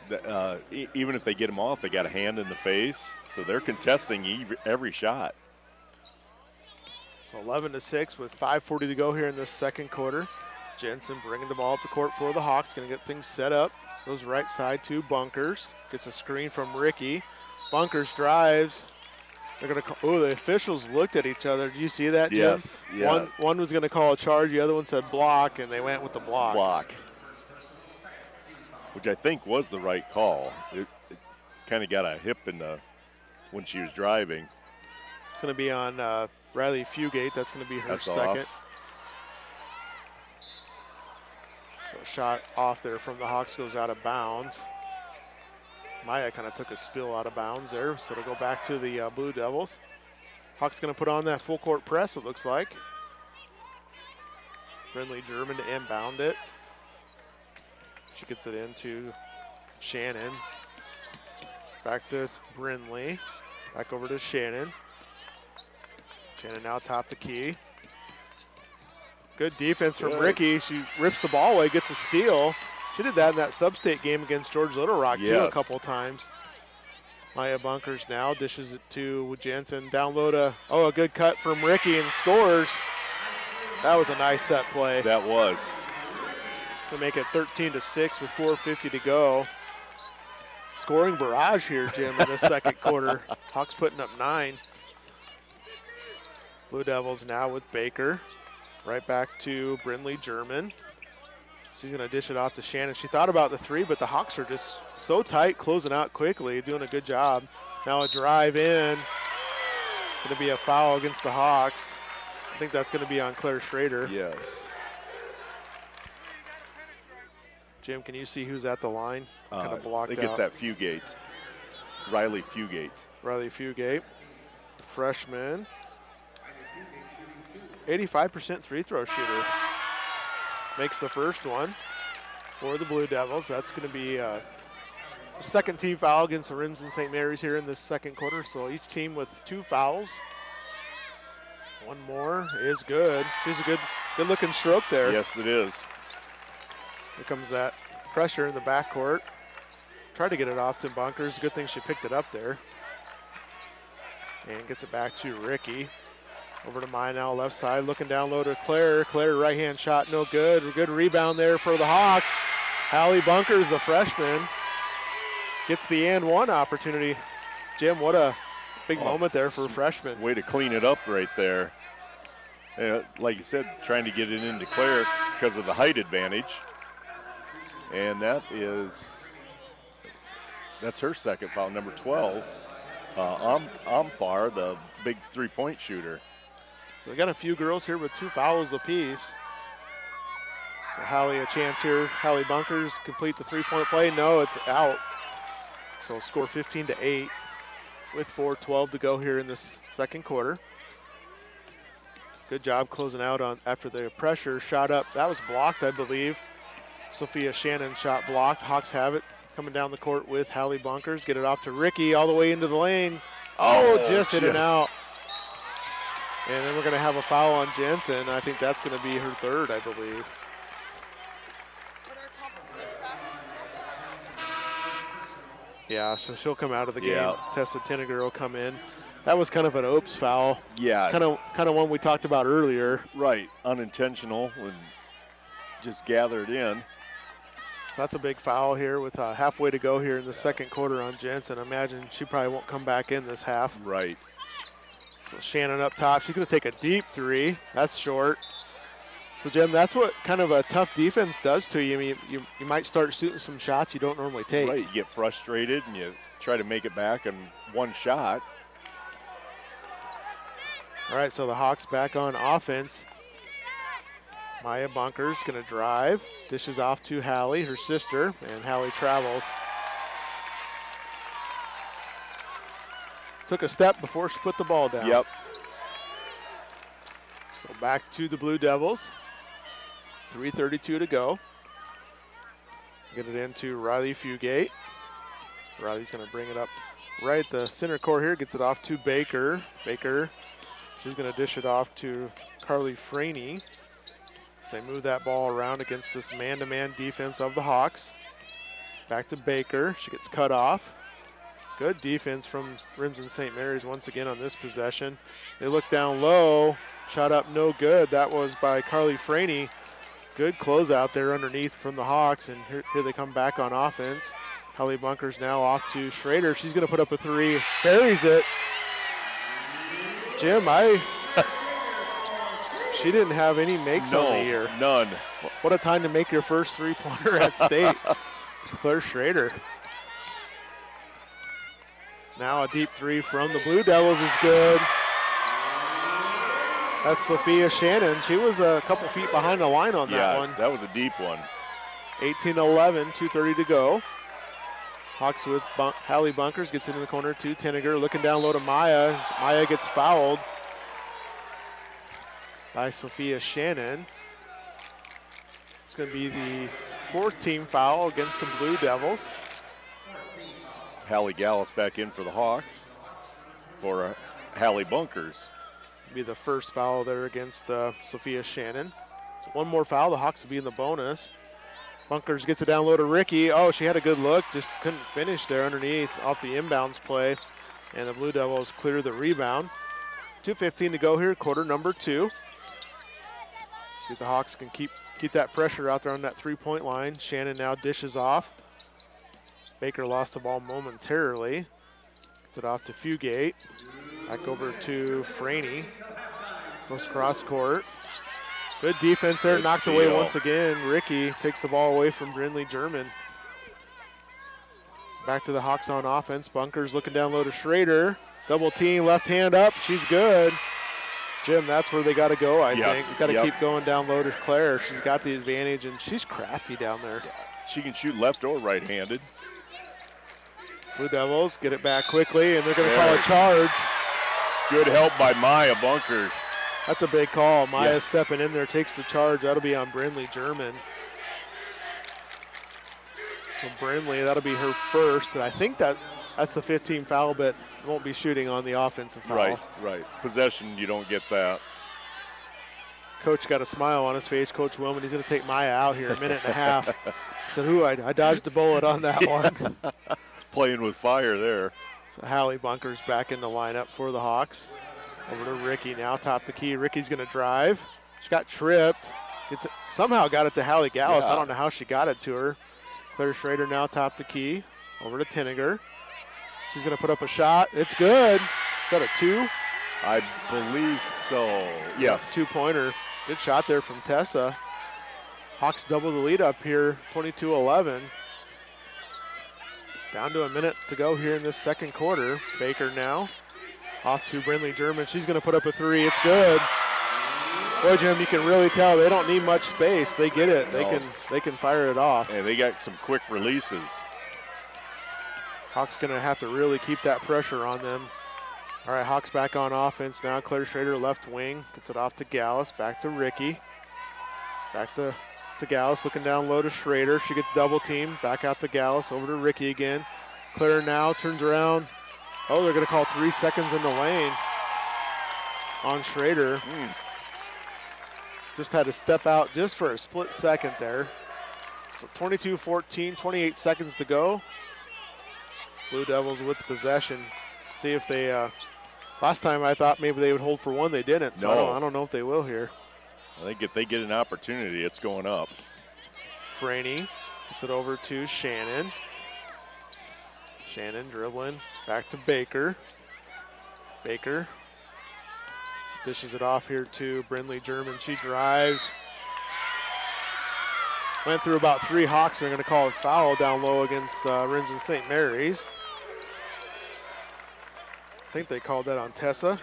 S5: Even if they get them off, they got a hand in the face. So they're contesting every shot.
S4: So 11-6 with 5:40 to go here in this second quarter. Jensen bringing the ball up the court for the Hawks. Going to get things set up. Goes right side to Bunkers. Gets a screen from Ricky. Bunkers drives. They're going to call, the officials looked at each other. Did you see that, Jim?
S5: Yes. Yeah.
S4: One was going to call a charge. The other one said block, and they went with the block.
S5: Block. Which I think was the right call. It kind of got a hip when she was driving.
S4: It's going to be on Riley Fugate. That's going to be her second.
S5: Off.
S4: So a shot off there from the Hawks goes out of bounds. Maya kind of took a spill out of bounds there, so it'll go back to the Blue Devils. Hawks going to put on that full court press, it looks like. Brindley German to inbound it. She gets it into Shannon. Back to Brindley. Back over to Shannon. Shannon now top the key. Good defense from Ricky. She rips the ball away, gets a steal. She did that in that sub-state game against George Little Rock, too, a couple times. Maya Bunkers now dishes it to Jensen. Down low to, a good cut from Ricky and scores. That was a nice set play.
S5: That was.
S4: It's going to make it 13-6 with 4:50 to go. Scoring barrage here, Jim, in the second quarter. Hawks putting up 9. Blue Devils now with Baker. Right back to Brindley German. She's going to dish it off to Shannon. She thought about the three, but the Hawks are just so tight, closing out quickly, doing a good job. Now a drive in. Going to be a foul against the Hawks. I think that's going to be on Claire Schrader.
S5: Yes.
S4: Jim, can you see who's at the line? Kind of blocked
S5: I think it's
S4: out.
S5: that Fugate. Riley Fugate.
S4: Riley Fugate, freshman. 85% free throw shooter. Makes the first one for the Blue Devils. That's going to be a second team foul against the Remsen-St. Mary's here in this second quarter. So each team with 2 fouls. One more is good. She's a good looking stroke there.
S5: Yes, it is.
S4: Here comes that pressure in the backcourt. Tried to get it off to Bunkers. Good thing she picked it up there. And gets it back to Ricky. Over to Maya now, left side, looking down low to Claire. Claire, right-hand shot, no good. Good rebound there for the Hawks. Hallie Bunkers, the freshman, gets the and one opportunity. Jim, what a big moment there for a freshman.
S5: Way to clean it up right there. Like you said, trying to get it into Claire because of the height advantage. And that's her second foul, number 12. Amfar, the big three-point shooter.
S4: So we got a few girls here with 2 fouls apiece. So Hallie a chance here. Hallie Bunkers complete the three-point play. No, it's out. So score 15-8 with 4:12 to go here in this second quarter. Good job closing out on after the pressure. Shot up. That was blocked, I believe. Sophia Shannon shot blocked. Hawks have it. Coming down the court with Hallie Bunkers. Get it off to Ricky all the way into the lane. Just hit it out. And then we're going to have a foul on Jensen. I think that's going to be her third, I believe. Yeah, so she'll come out of the game. Tessa Tinniger will come in. That was kind of an oops foul.
S5: Yeah.
S4: Kind of one we talked about earlier.
S5: Right, unintentional and just gathered in.
S4: So that's a big foul here with halfway to go here in the second quarter on Jensen. I imagine she probably won't come back in this half.
S5: Right.
S4: So Shannon up top. She's going to take a deep three. That's short. So, Jim, that's what kind of a tough defense does to you. I mean, you might start shooting some shots you don't normally take.
S5: Right, you get frustrated and you try to make it back in one shot.
S4: All right, so the Hawks back on offense. Maya Bunkers going to drive. Dishes off to Hallie, her sister, and Hallie travels. Took a step before she put the ball down.
S5: Yep.
S4: Let's go back to the Blue Devils. 3:32 to go. Get it into Riley Fugate. Riley's going to bring it up right at the center court here. Gets it off to Baker. Baker, she's going to dish it off to Carly Franey. They move that ball around against this man-to-man defense of the Hawks. Back to Baker. She gets cut off. Good defense from Remsen-St. Mary's once again on this possession. They look down low. Shot up no good. That was by Carly Franey. Good closeout there underneath from the Hawks, and here they come back on offense. Hallie Bunkers now off to Schrader. She's going to put up a three. Buries it. Jim, she didn't have any makes on the year.
S5: None.
S4: What a time to make your first three-pointer at state. Claire Schrader. Now a deep three from the Blue Devils is good. That's Sophia Shannon. She was a couple feet behind the line on that one.
S5: That was a deep one.
S4: 18-11, 2:30 to go. Hawks with Hallie Bunkers, gets into the corner to Tinniger. Looking down low to Maya. Maya gets fouled by Sophia Shannon. It's going to be the 4th team foul against the Blue Devils.
S5: Hallie Gallus back in for the Hawks for Hallie Bunkers.
S4: Be the first foul there against Sophia Shannon. So one more foul, the Hawks will be in the bonus. Bunkers gets it down low to Ricky. Oh, she had a good look, just couldn't finish there underneath off the inbounds play. And the Blue Devils clear the rebound. 2:15 to go here, quarter number 2. See if the Hawks can keep that pressure out there on that three-point line. Shannon now dishes off. Baker lost the ball momentarily. Gets it off to Fugate. Back over to Franey. Goes cross court. Good defense there,
S5: Good
S4: knocked
S5: steal.
S4: away once again. Ricky takes the ball away from Brindley German. Back to the Hawks on offense. Bunkers looking down low to Schrader. Double team, left hand up, she's good. Jim, that's where they got to go, I think. Got to keep going down low to Claire. She's got the advantage, and she's crafty down there.
S5: She can shoot left or right-handed.
S4: Blue Devils get it back quickly, and they're going to call a charge.
S5: Good help by Maya Bunkers.
S4: That's a big call. Maya stepping in there, takes the charge. That'll be on Brindley German. So Brindley, that'll be her first, but I think that's the 15 foul, but won't be shooting on the offensive foul.
S5: Right. Possession, you don't get that.
S4: Coach got a smile on his face, Coach Wilman. He's going to take Maya out here a minute and a half. He said, I dodged a bullet on that one.
S5: Playing with fire there.
S4: So Hallie Bunkers back in the lineup for the Hawks. Over to Ricky now, top the key. Ricky's going to drive. She got tripped. Somehow got it to Hallie Gallus. I don't know how she got it to her. Claire Schrader now top the key. Over to Tinniger. She's going to put up a shot. It's good. Is that a 2?
S5: I believe so. Yes.
S4: 2-pointer. Good shot there from Tessa. Hawks double the lead up here, 22-11. Down to a minute to go here in this second quarter. Baker now off to Brindley German. She's going to put up a 3. It's good. Boy, Jim, you can really tell they don't need much space. They get it.
S5: No.
S4: They can fire it off.
S5: And they got some quick releases.
S4: Hawks going to have to really keep that pressure on them. All right, Hawks back on offense now. Claire Schrader left wing. Gets it off to Gallus. Back to Ricky. Back to Gallus, looking down low to Schrader. She gets double teamed. Back out to Gallus. Over to Ricky again. Claire now turns around. Oh, they're going to call 3 seconds in the lane on Schrader. Just had to step out just for a split second there. So 22-14, 28 seconds to go. Blue Devils with the possession. See if they, last time I thought maybe they would hold for one. They didn't, so
S5: No.
S4: I don't know if they will here.
S5: I think if they get an opportunity, it's going up.
S4: Franey gets it over to Shannon. Shannon dribbling back to Baker. Baker dishes it off here to Brindley German. She drives. Went through about 3 Hawks. They're going to call a foul down low against Remsen-St. Mary's. I think they called that on Tessa.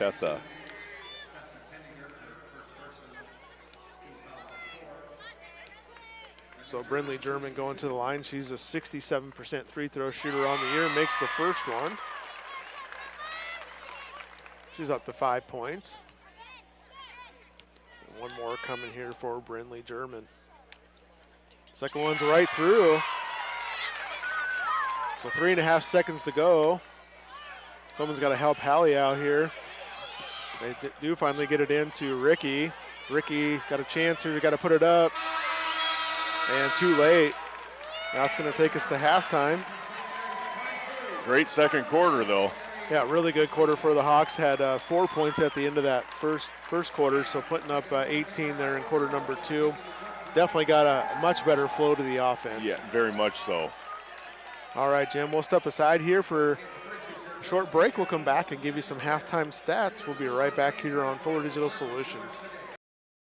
S4: So Brindley German going to the line. She's a 67% free throw shooter on the year. Makes the first one. She's up to 5 points. And one more coming here for Brindley German. Second one's right through. So 3.5 seconds to go. Someone's got to help Hallie out here. They do finally get it into Ricky. Ricky got a chance here. We got to put it up. And too late. Now it's going to take us to halftime.
S5: Great second quarter, though.
S4: Yeah, really good quarter for the Hawks. Had 4 points at the end of that first quarter, so putting up 18 there in quarter number 2. Definitely got a much better flow to the offense.
S5: Yeah, very much so.
S4: All right, Jim, we'll step aside here for a short break. We'll come back and give you some halftime stats. We'll be right back here on Fuller Digital Solutions.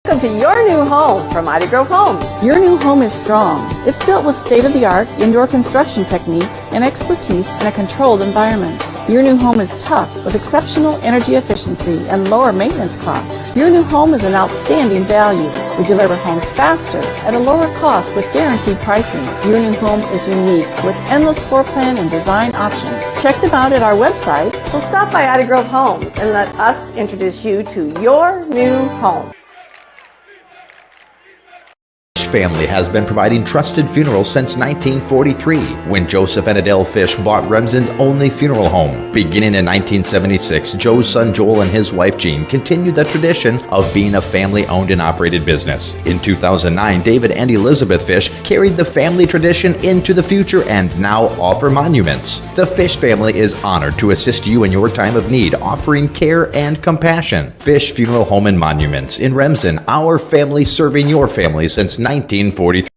S2: Welcome to your new home from Ida Grove Homes.
S3: Your new home is strong. It's built with state-of-the-art indoor construction techniques and expertise in a controlled environment. Your new home is tough with exceptional energy efficiency and lower maintenance costs. Your new home is an outstanding value. We deliver homes faster at a lower cost with guaranteed pricing. Your new home is unique with endless floor plan and design options. Check them out at our website.
S2: So stop by Ida Grove Homes and let us introduce you to your new home.
S6: Fish family has been providing trusted funerals since 1943, when Joseph and Adele Fish bought Remsen's only funeral home. Beginning in 1976, Joe's son Joel and his wife Jean continued the tradition of being a family-owned and operated business. In 2009, David and Elizabeth Fish carried the family tradition into the future and now offer monuments. The Fish family is honored to assist you in your time of need, offering care and compassion. Fish Funeral Home and Monuments in Remsen, our family serving your family since 1943.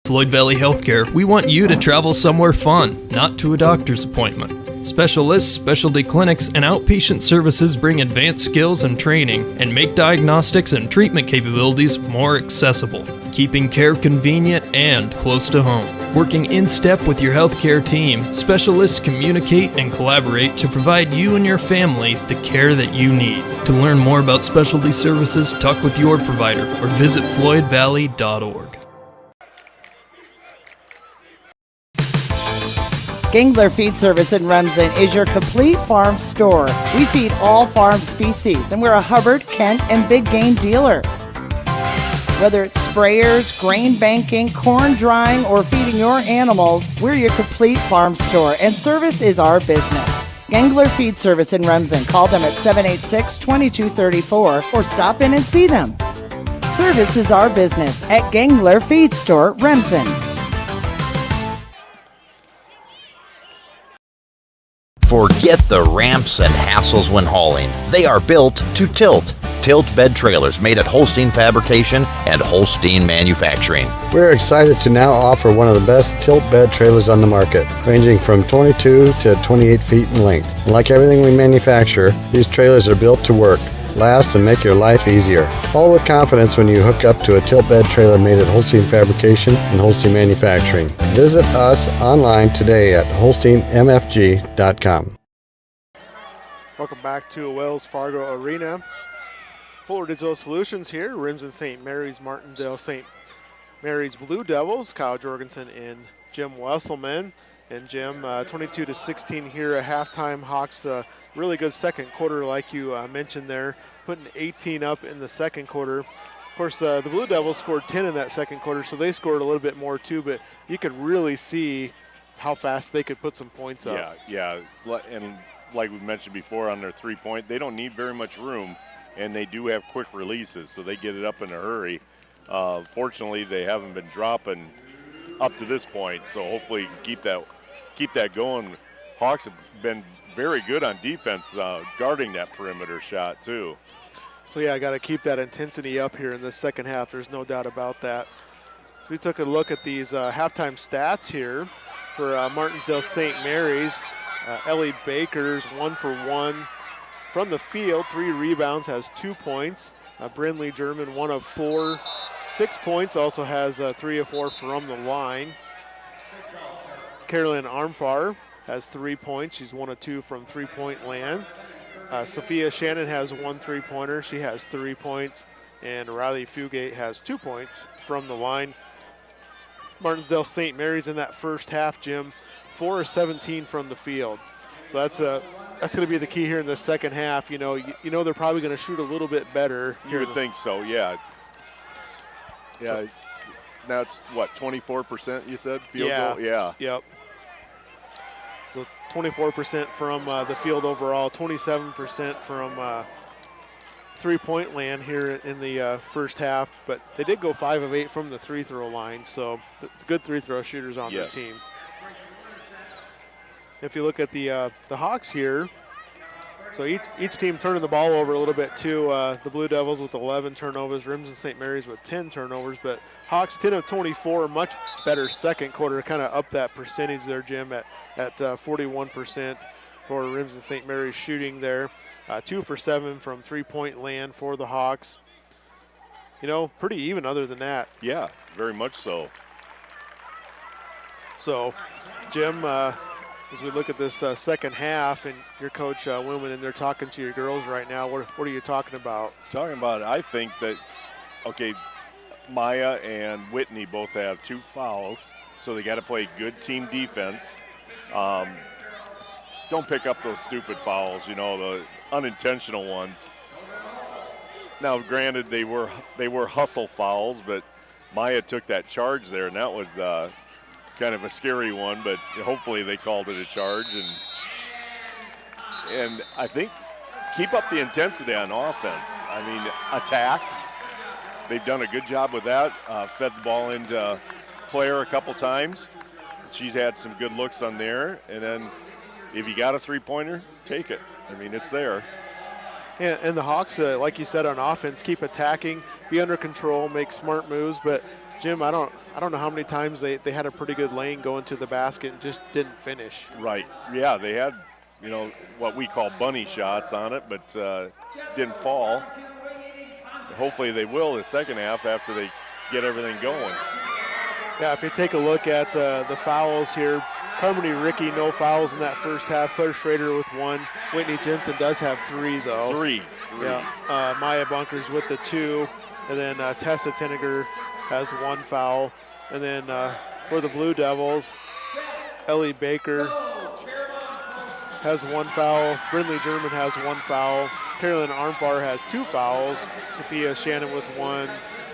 S7: Floyd Valley Healthcare, we want you to travel somewhere fun, not to a doctor's appointment. Specialists, specialty clinics, and outpatient services bring advanced skills and training and make diagnostics and treatment capabilities more accessible, keeping care convenient and close to home. Working in step with your healthcare team, specialists communicate and collaborate to provide you and your family the care that you need. To learn more about specialty services, talk with your provider or visit floydvalley.org.
S9: Gangler Feed Service in Remsen is your complete farm store. We feed all farm species, and we're a Hubbard, Kent, and big game dealer. Whether it's sprayers, grain banking, corn drying, or feeding your animals, we're your complete farm store, and service is our business. Gangler Feed Service in Remsen. Call them at 786-2234 or stop in and see them. Service is our business at Gangler Feed Store, Remsen.
S6: Forget the ramps and hassles when hauling. They are built to tilt. Tilt bed trailers made at Holstein Fabrication and Holstein Manufacturing.
S10: We're excited to now offer one of the best tilt bed trailers on the market, ranging from 22 to 28 feet in length. And like everything we manufacture, these trailers are built to work, last, and make your life easier. All with confidence when you hook up to a tilt bed trailer made at Holstein Fabrication and Holstein Manufacturing. Visit us online today at holsteinmfg.com.
S4: Welcome back to Wells Fargo Arena. Fuller Digital Solutions here. Remsen St. Mary's, Martensdale-St. Mary's Blue Devils. Kyle Jorgensen and Jim Wesselman. And Jim, 22-16 here at halftime. Hawks, really good second quarter, like you mentioned there, putting 18 up in the second quarter. Of course, the Blue Devils scored 10 in that second quarter, so they scored a little bit more too, but you could really see how fast they could put some points up.
S5: Yeah, and like we mentioned before on their three-point, they don't need very much room, and they do have quick releases, so they get it up in a hurry. Fortunately, they haven't been dropping up to this point, so hopefully keep that going. Hawks have been very good on defense, guarding that perimeter shot too.
S4: So yeah, I got to keep that intensity up here in the second half. There's no doubt about that. We took a look at these halftime stats here for Martensdale-St. Mary's. Ellie Baker's 1 for 1 from the field, 3 rebounds, has 2 points. Brindley German 1 of 4, 6 points, also has 3 of 4 from the line. Carolyn Armfar has 3 points. She's 1 of 2 from three-point land. Sophia Shannon has 1 3-pointer. She has 3 points. And Riley Fugate has 2 points from the line. Martensdale-St. Mary's in that first half, Jim, 4 of 17 from the field. So that's going to be the key here in the second half. You know they're probably going to shoot a little bit better.
S5: You would think so, yeah. Yeah. Now it's what, 24% you said field goal? Yeah.
S4: Yep. So 24% from the field overall, 27% from three-point land here in the first half. But they did go 5 of 8 from the free-throw line, so good free-throw shooters on their team. If you look at the Hawks here, so each team turning the ball over a little bit too. The Blue Devils with 11 turnovers, Remsen St. Mary's with 10 turnovers, but Hawks 10 of 24, much better second quarter, kind of up that percentage there, Jim, at 41% for Remsen St. Mary's shooting there. 2 for 7 from three-point land for the Hawks. Pretty even other than that.
S5: Yeah, very much so.
S4: So, Jim, as we look at this second half, and your coach Wilman in there talking to your girls right now, what are you talking about?
S5: I think that, okay, Maya and Whitney both have 2 fouls, so they got to play good team defense. Don't pick up those stupid fouls, the unintentional ones. Now, granted, they were hustle fouls, but Maya took that charge there, and that was kind of a scary one. But hopefully, they called it a charge, and I think keep up the intensity on offense. I mean, attack. They've done a good job with that. Fed the ball into Claire a couple times. She's had some good looks on there, and then if you got a three-pointer, take it. I mean, it's there.
S4: And the Hawks, like you said, on offense, keep attacking, be under control, make smart moves. But Jim, I don't know how many times they had a pretty good lane going to the basket and just didn't finish.
S5: Right. Yeah, they had, what we call bunny shots on it, but didn't fall. Hopefully they will the second half after they get everything going.
S4: Yeah, if you take a look at the fouls here, Carmody Ricky, no fouls in that first half. Claire Schrader with 1. Whitney Jensen does have 3, though.
S5: 3.
S4: Yeah. Maya Bunkers with the 2. And then Tessa Tinniger has 1 foul. And then for the Blue Devils, Ellie Baker has 1 foul. Brindley German has 1 foul. Carolyn Armbar has 2 fouls. Sophia Shannon with 1.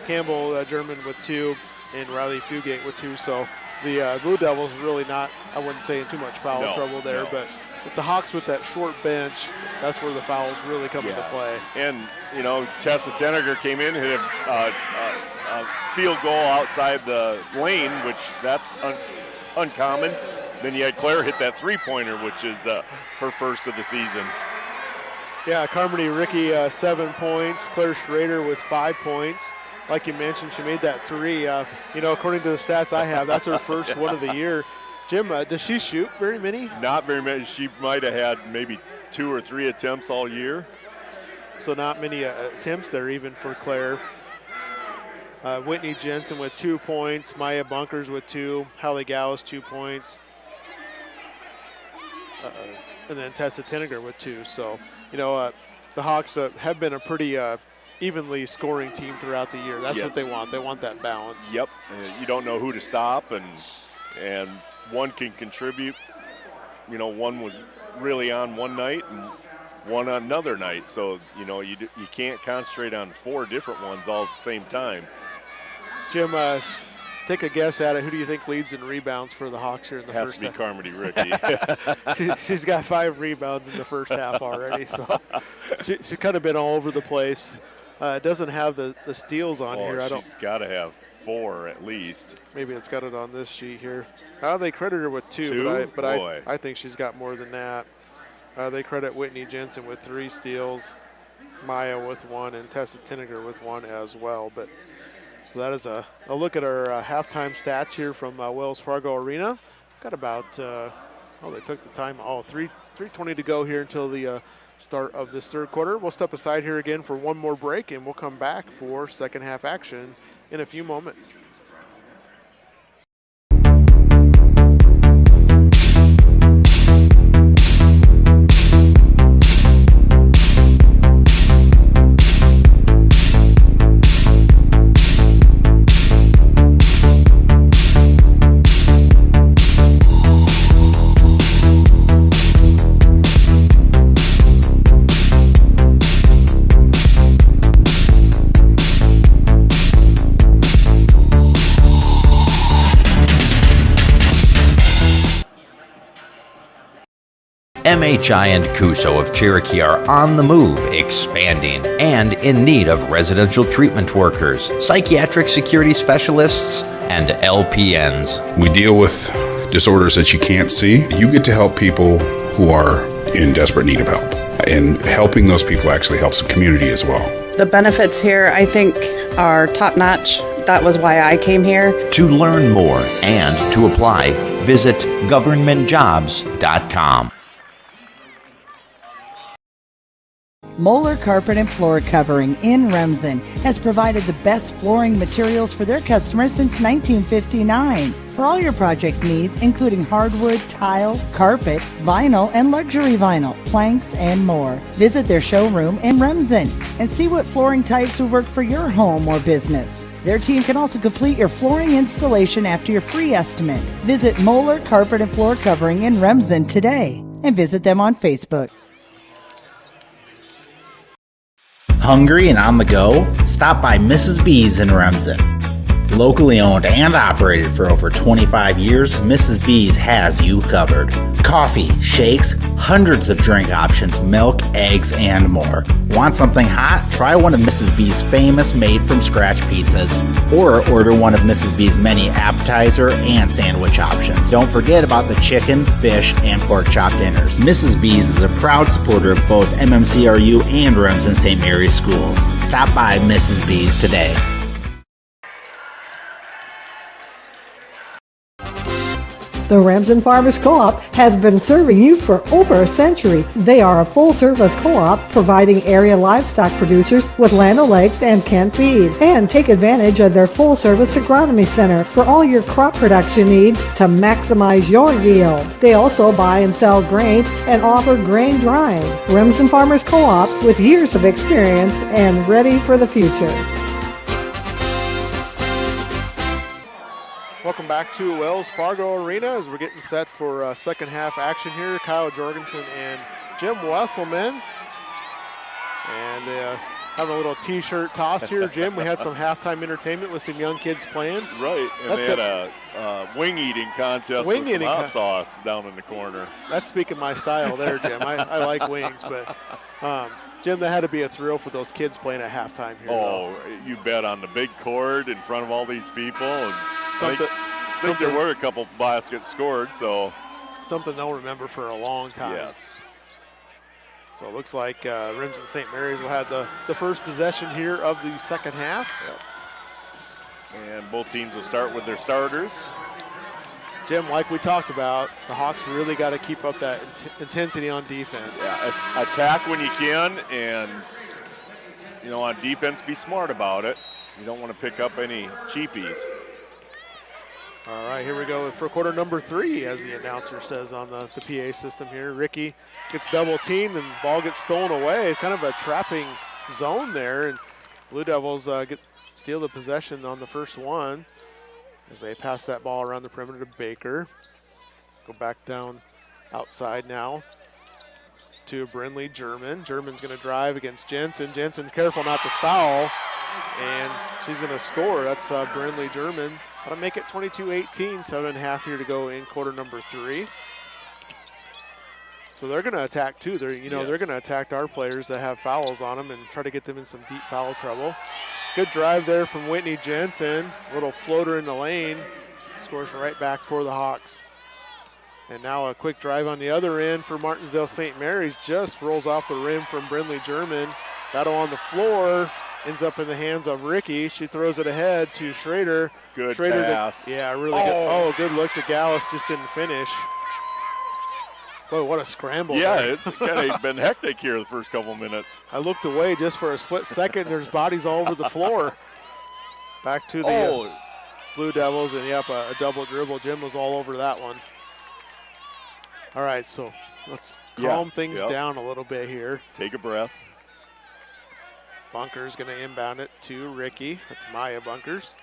S4: Campbell German with 2. And Riley Fugate with 2. So the Blue Devils really not, I wouldn't say, in too much foul trouble there. But with the Hawks with that short bench, that's where the fouls really come into play.
S5: And, Tessa Tinniger came in, hit a field goal outside the lane, which that's uncommon. Then you had Claire hit that three-pointer, which is her first of the season.
S4: Yeah, Carmody Ricky, 7 points. Claire Schrader with 5 points. Like you mentioned, she made that 3. According to the stats I have, that's her first one of the year. Jim, does she shoot very many?
S5: Not very many. She might have had maybe 2 or 3 attempts all year.
S4: So not many attempts there even for Claire. Whitney Jensen with 2 points. Maya Bunkers with 2. Hallie Gauss 2 points. And then Tessa Tinniger with 2. So, the Hawks have been a pretty evenly scoring team throughout the year. That's what they want. They want that balance.
S5: Yep. You don't know who to stop, and one can contribute. One was really on one night and one on another night. So, you can't concentrate on 4 different ones all at the same time.
S4: Jim, take a guess at it. Who do you think leads in rebounds for the Hawks here in the first half?
S5: Has to be Carmody Ricky.
S4: She's got 5 rebounds in the first half already. So she's kind of been all over the place. Doesn't have the steals on here.
S5: She's got to have 4 at least.
S4: Maybe it's got it on this sheet here. They credit her with 2, but I think she's got more than that. They credit Whitney Jensen with 3 steals, Maya with 1, and Tessa Tinniger with 1 as well. But so that is a look at our halftime stats here from Wells Fargo Arena. Got about, they took the time, 3:20 to go here until the start of this third quarter. We'll step aside here again for one more break, and we'll come back for second half action in a few moments.
S6: MHI and Cuso of Cherokee are on the move, expanding, and in need of residential treatment workers, psychiatric security specialists, and LPNs.
S11: We deal with disorders that you can't see. You get to help people who are in desperate need of help. And helping those people actually helps the community as well.
S12: The benefits here, I think, are top-notch. That was why I came here.
S6: To learn more and to apply, visit governmentjobs.com.
S9: Moeller Carpet and Floor Covering in Remsen has provided the best flooring materials for their customers since 1959. For all your project needs, including hardwood, tile, carpet, vinyl, and luxury vinyl, planks, and more. Visit their showroom in Remsen and see what flooring types will work for your home or business. Their team can also complete your flooring installation after your free estimate. Visit Moeller Carpet and Floor Covering in Remsen today and visit them on Facebook.
S13: Hungry and on the go? Stop by Mrs. B's in Remsen. Locally owned and operated for over 25 years, Mrs. B's has you covered. Coffee, shakes, hundreds of drink options, milk, eggs, and more. Want something hot? Try one of Mrs. B's famous made-from-scratch pizzas, or order one of Mrs. B's many appetizer and sandwich options. Don't forget about the chicken, fish, and pork chop dinners. Mrs. B's is a proud supporter of both MMCRU and Remsen-St. Mary's schools. Stop by Mrs. B's today.
S14: The Remsen Farmers Co-op has been serving you for over a century. They are a full-service co-op providing area livestock producers with land o'lakes and canned feed. And take advantage of their full-service agronomy center for all your crop production needs to maximize your yield. They also buy and sell grain and offer grain drying. Remsen Farmers Co-op with years of experience and ready for the future.
S4: Welcome back to Wells Fargo Arena as we're getting set for second half action here. Kyle Jorgensen and Jim Wesselman. And having a little t-shirt toss here, Jim. We had some halftime entertainment with some young kids playing.
S5: Right, and they had a wing eating contest with some hot sauce down in the corner.
S4: That's speaking my style there, Jim. I like wings, but Jim, that had to be a thrill for those kids playing at halftime here.
S5: Oh, you bet, on the big court in front of all these people. And I think there were a couple baskets scored, so.
S4: Something they'll remember for a long time.
S5: Yes.
S4: So it looks like Remsen-St. Mary's will have the first possession here of the second half.
S5: Yep. And both teams will start with their starters.
S4: Jim, like we talked about, the Hawks really got to keep up that intensity on defense.
S5: Yeah, attack when you can, and, on defense, be smart about it. You don't want to pick up any cheapies.
S4: All right, here we go for quarter number 3, as the announcer says on the PA system here. Ricky gets double teamed and the ball gets stolen away. Kind of a trapping zone there, and Blue Devils steal the possession on the first one as they pass that ball around the perimeter to Baker. Go back down outside now to Brindley German. German's going to drive against Jensen. Jensen careful not to foul, and she's going to score. That's Brindley German. That'll make it 22-18, 7.5 here to go in quarter number 3. So they're going to attack too. They're going to attack our players that have fouls on them and try to get them in some deep foul trouble. Good drive there from Whitney Jensen. Little floater in the lane. Scores right back for the Hawks. And now a quick drive on the other end for Martensdale-St. Mary's. Just rolls off the rim from Brindley German. Battle on the floor. Ends up in the hands of Ricky. She throws it ahead to Schrader.
S5: Good
S4: Schrader
S5: pass.
S4: Really good. Oh, good look to Gallus. Just didn't finish. Boy, what a scramble.
S5: Yeah,
S4: there.
S5: it's kind of been hectic here the first couple minutes.
S4: I looked away just for a split second. There's bodies all over the floor. Back to the Blue Devils, and a double dribble. Jim was all over that one. All right, so let's calm things down a little bit here.
S5: Take a breath.
S4: Bunker's going to inbound it to Ricky. That's Maya Bunkers.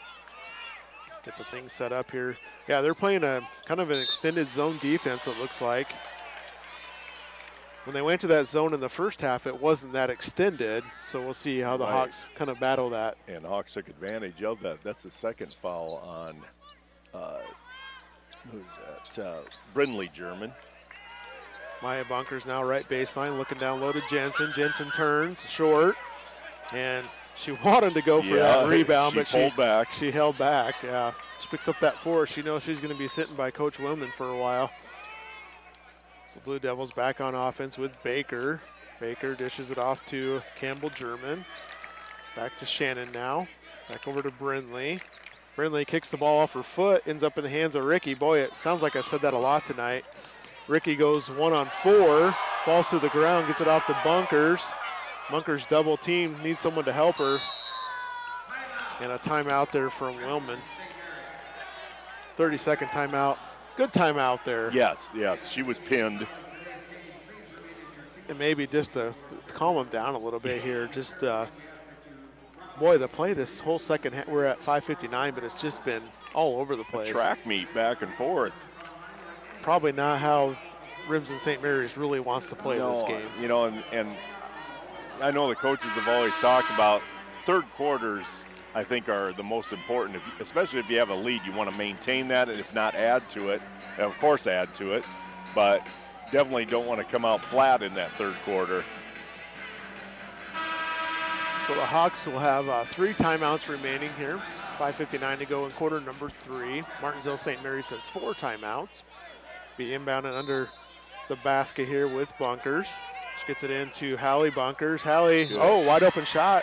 S4: Get the thing set up here. Yeah, they're playing a kind of an extended zone defense, it looks like. When they went to that zone in the first half, it wasn't that extended, so we'll see how the Hawks kind of battle that.
S5: And the Hawks took advantage of that. That's the second foul on, who's that? Brindley German.
S4: Maya Bunkers now right baseline, looking down low to Jensen. Jensen turns short, and she wanted to go for that rebound, but
S5: pulled back.
S4: She held back. Yeah, she picks up that 4. She knows she's going to be sitting by Coach Wilman for a while. So Blue Devils back on offense with Baker. Baker dishes it off to Campbell German. Back to Shannon now. Back over to Brindley. Brindley kicks the ball off her foot, ends up in the hands of Ricky. Boy, it sounds like I've said that a lot tonight. Ricky goes 1-on-4, falls to the ground, gets it off to Bunkers. Bunkers double team, needs someone to help her. And a timeout there from Wilman. 30-second timeout. Good timeout there.
S5: Yes, she was pinned.
S4: And maybe just to calm them down a little bit here, just boy, the play this whole second half, we're at 5:59, but it's just been all over the place.
S5: A track meet back and forth.
S4: Probably not how Remsen-St. Mary's really wants to play this game.
S5: And I know the coaches have always talked about third quarters, I think, are the most important, especially if you have a lead. You want to maintain that, and if not, add to it. And of course, add to it, but definitely don't want to come out flat in that third quarter.
S4: So the Hawks will have 3 timeouts remaining here. 5:59 to go in quarter number 3. Martensdale-St. Mary's has 4 timeouts. Be inbound and under the basket here with Bunkers. She gets it into Hallie Bunkers. Hallie, wide open shot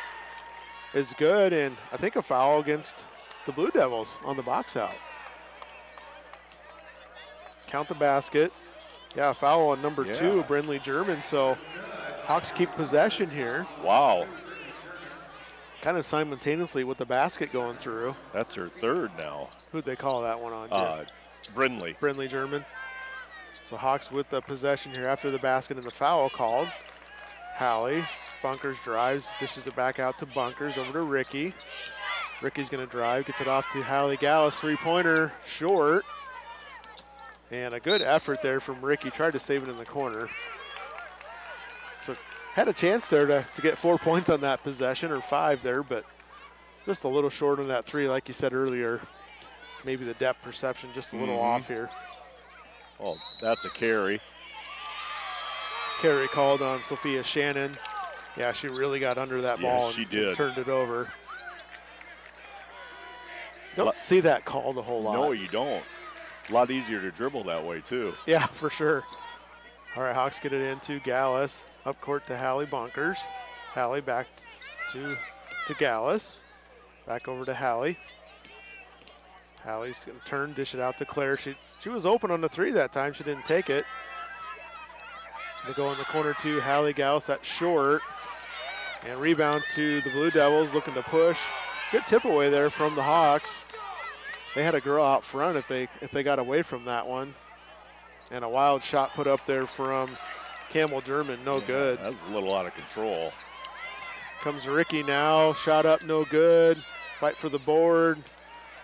S4: is good, and I think a foul against the Blue Devils on the box out. Count the basket. Yeah, foul on number 2, Brindley German. So Hawks keep possession here.
S5: Wow.
S4: Kind of simultaneously with the basket going through.
S5: That's her third now.
S4: Who'd they call that one on, Jim?
S5: Brindley.
S4: Brindley German. So Hawks with the possession here after the basket and the foul called. Hallie, Bunkers drives, dishes it back out to Bunkers, over to Ricky. Ricky's going to drive, gets it off to Hallie Gallus, 3-pointer, short. And a good effort there from Ricky, tried to save it in the corner. So had a chance there to get 4 points on that possession, or 5 there, but just a little short on that 3, like you said earlier. Maybe the depth perception just a little off here.
S5: Oh, that's a carry.
S4: Carry called on Sophia Shannon. Yeah, she really got under that ball and
S5: she did.
S4: Turned it over. Don't see that called a whole lot.
S5: No, you don't. A lot easier to dribble that way, too.
S4: Yeah, for sure. All right, Hawks get it into Gallus. Up court to Hallie Bunkers. Hallie back to Gallus. Back over to Hallie. Hallie's going to turn, dish it out to Claire. She was open on the 3 that time. She didn't take it. Going to go in the corner to Hallie Gallus. That's short. And rebound to the Blue Devils, looking to push. Good tip away there from the Hawks. They had a girl out front if they got away from that one. And a wild shot put up there from Campbell German, no good.
S5: That was a little out of control.
S4: Comes Ricky now, shot up, no good. Fight for the board.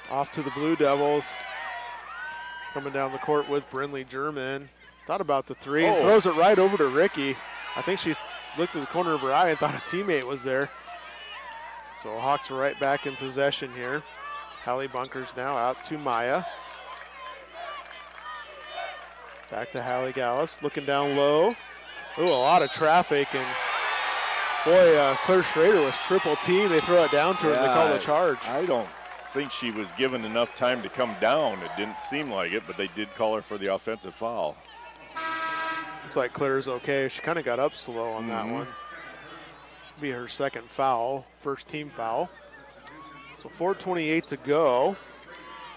S4: Off to the Blue Devils. Coming down the court with Brindley German. Thought about the 3, and throws it right over to Ricky. I think she looked at the corner of her eye and thought a teammate was there. So Hawks are right back in possession here. Hallie Bunkers now out to Maya. Back to Hallie Gallus, looking down low. Ooh, a lot of traffic, and boy, Claire Schrader was triple teamed. They throw it down to her and they call the charge.
S5: I don't think she was given enough time to come down. It didn't seem like it, but they did call her for the offensive foul.
S4: Looks like Claire's okay. She kind of got up slow on that one. Be her second foul, first team foul. So 4:28 to go.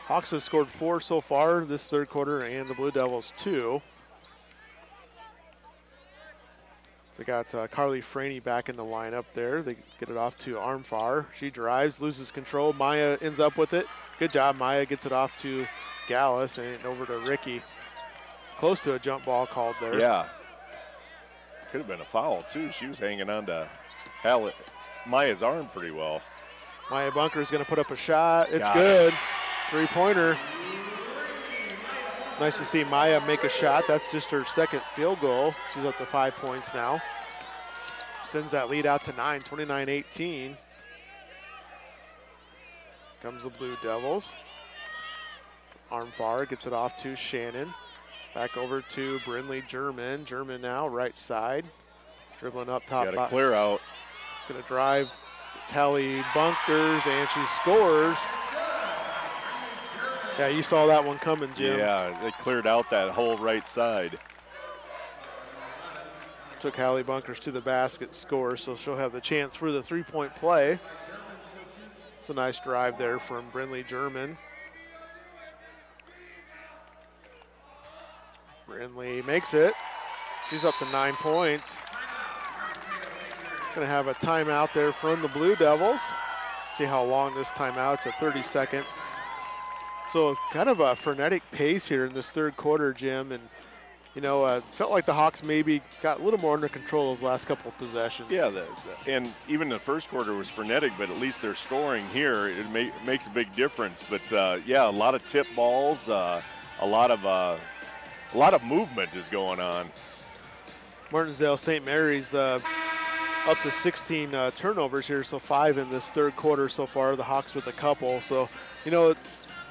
S4: Hawks have scored 4 so far this third quarter, and the Blue Devils 2. They got Carly Franey back in the lineup there. They get it off to Armfar. She drives, loses control. Maya ends up with it. Good job. Maya gets it off to Gallus and over to Ricky. Close to a jump ball called there.
S5: Yeah. Could have been a foul, too. She was hanging on to Maya's arm pretty well.
S4: Maya Bunker is going to put up a shot. It's good. 3-pointer. Nice to see Maya make a shot. That's just her second field goal. She's up to 5 points now. Sends that lead out to 9, 29-18. Comes the Blue Devils. Armfar gets it off to Shannon. Back over to Brindley German. German now, right side. Dribbling up top.
S5: Got a clear out.
S4: She's going to drive. It's Hallie Bunkers, and she scores. Yeah, you saw that one coming, Jim.
S5: Yeah, they cleared out that whole right side.
S4: Took Hallie Bunkers to the basket, score, so she'll have the chance for the 3-point play. It's a nice drive there from Brindley German. Brindley makes it. She's up to 9 points. Going to have a timeout there from the Blue Devils. See how long this timeout. It's a 30-second. So kind of a frenetic pace here in this third quarter, Jim. And, you know, felt like the Hawks maybe got a little more under control those last couple of possessions.
S5: Yeah, and even the first quarter was frenetic, but at least they're scoring here. It makes a big difference. But, yeah, a lot of tip balls, a lot of movement is going on.
S4: Martensdale-St. Mary's up to 16 turnovers here, so 5 in this third quarter so far. The Hawks with a couple. So, you know,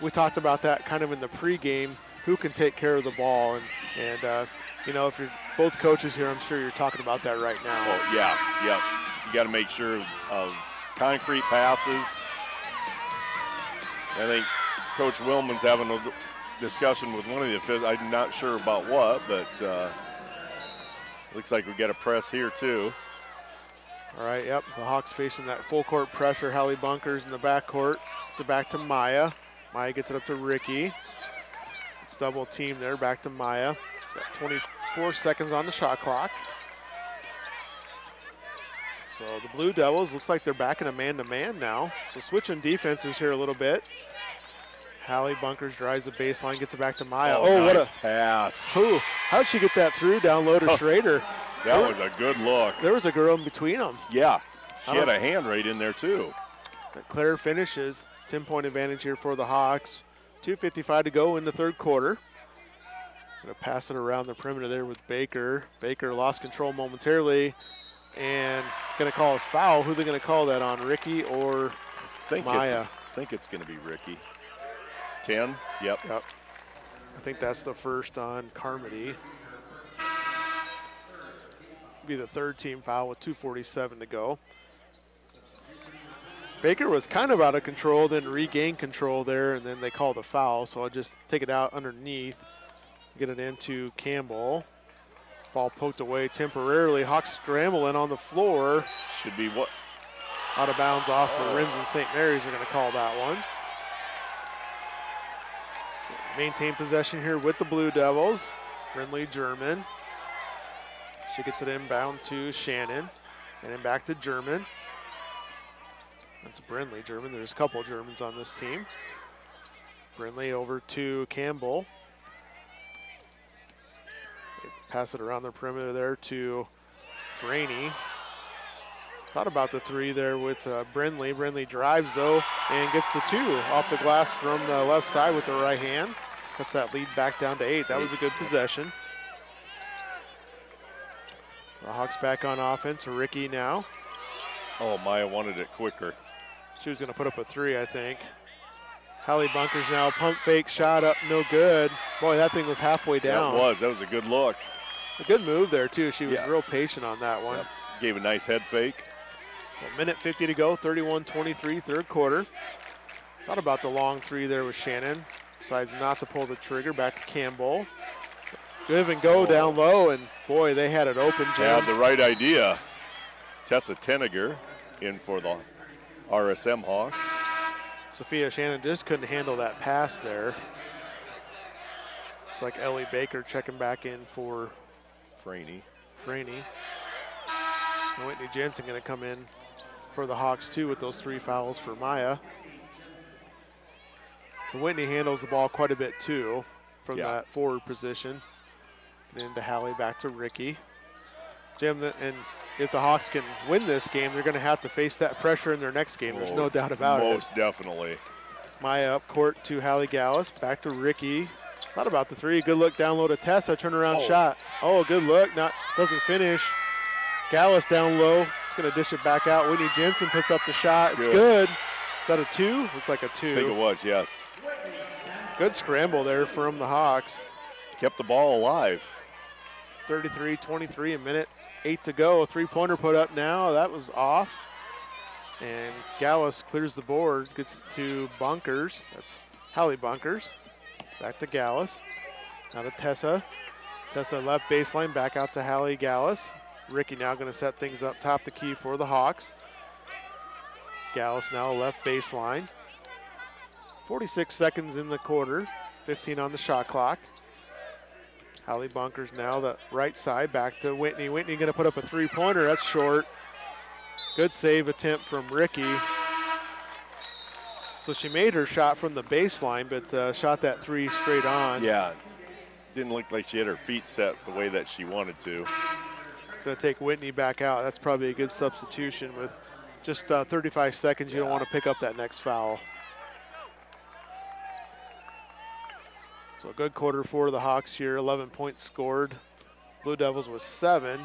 S4: we talked about that kind of in the pregame, who can take care of the ball. And you know, if you're both coaches here, I'm sure you're talking about that right now.
S5: Oh, yeah. You got to make sure of concrete passes. I think Coach Willman's having a discussion with one of the officials. I'm not sure about what, but looks like we got a press here too.
S4: All right, yep, the Hawks facing that full court pressure. Hallie Bunkers in the backcourt. It's back to Maya. Maya gets it up to Ricky. It's double team there, back to Maya. It's got 24 seconds on the shot clock. So the Blue Devils, looks like they're back in a man-to-man now. So switching defenses here a little bit. Hallie Bunkers drives the baseline, gets it back to Maya.
S5: Oh,
S4: what
S5: nice
S4: a
S5: pass.
S4: Ooh, how'd she get that through down low to Schrader?
S5: That was a good look.
S4: There was a girl in between them.
S5: Yeah, she had a hand right in there too.
S4: Claire finishes. 10-point advantage here for the Hawks. 2:55 to go in the third quarter. Going to pass it around the perimeter there with Baker. Baker lost control momentarily and going to call a foul. Who are they going to call that on, Ricky or Maya?
S5: I think it's going to be Ricky. 10, yep.
S4: I think that's the first on Carmody. Be the third team foul with 2:47 to go. Baker was kind of out of control, then regained control there, and then they called a foul, so I'll just take it out underneath, get it into Campbell. Ball poked away temporarily. Hawks scrambling on the floor.
S5: Should be what?
S4: Out of bounds off for Remsen St. Mary's. Are going to call that one. So maintain possession here with the Blue Devils. Brindley German. She gets it inbound to Shannon. And then back to German. That's Brindley German. There's a couple of Germans on this team. Brindley over to Campbell. They pass it around the perimeter there to Franey. Thought about the three there with Brindley. Brindley drives though and gets the two off the glass from the left side with the right hand. Cuts that lead back down to 8. That was a good possession. The Hawks back on offense. Ricky now.
S5: Oh, Maya wanted it quicker.
S4: She was going to put up a 3, I think. Hallie Bunkers now, pump fake, shot up, no good. Boy, that thing was halfway down.
S5: That was a good look.
S4: A good move there, too. She was real patient on that one.
S5: Yep. Gave a nice head fake.
S4: A minute 50 to go, 31-23, third quarter. Thought about the long 3 there with Shannon. Decides not to pull the trigger, back to Campbell. Give and go down low, and boy, they had it open, Jim.
S5: Had the right idea. Tessa Tenniger in for the RSM Hawks.
S4: Sophia Shannon just couldn't handle that pass there. It's like Ellie Baker checking back in for
S5: Franey.
S4: And Whitney Jensen going to come in for the Hawks too with those 3 fouls for Maya. So Whitney handles the ball quite a bit too from that forward position. And then to Hallie, back to Ricky. Jim, and if the Hawks can win this game, they're going to have to face that pressure in their next game. There's no doubt about it.
S5: Most definitely.
S4: Maya up court to Hallie Gallus. Back to Ricky. Thought about the 3. Good look down low to Tessa. Turnaround shot. Oh, good look. Doesn't finish. Gallus down low. It's going to dish it back out. Whitney Jensen puts up the shot. It's good. Is that a 2? Looks like a 2.
S5: I think it was, yes.
S4: Good scramble there from the Hawks.
S5: Kept the ball alive.
S4: 33-23, a minute 8 to go. A 3-pointer put up now. That was off. And Gallus clears the board, gets to Bunkers. That's Hallie Bunkers. Back to Gallus. Now to Tessa. Tessa left baseline, back out to Hallie Gallus. Ricky now going to set things up top the key for the Hawks. Gallus now left baseline. 46 seconds in the quarter. 15 on the shot clock. Hallie Bunkers now the right side, back to Whitney. Whitney going to put up a 3-pointer. That's short. Good save attempt from Ricky. So she made her shot from the baseline, but shot that 3 straight on.
S5: Yeah, didn't look like she had her feet set the way that she wanted to.
S4: Going to take Whitney back out. That's probably a good substitution with just 35 seconds. You don't want to pick up that next foul. So a good quarter for the Hawks here. 11 points scored. Blue Devils with 7.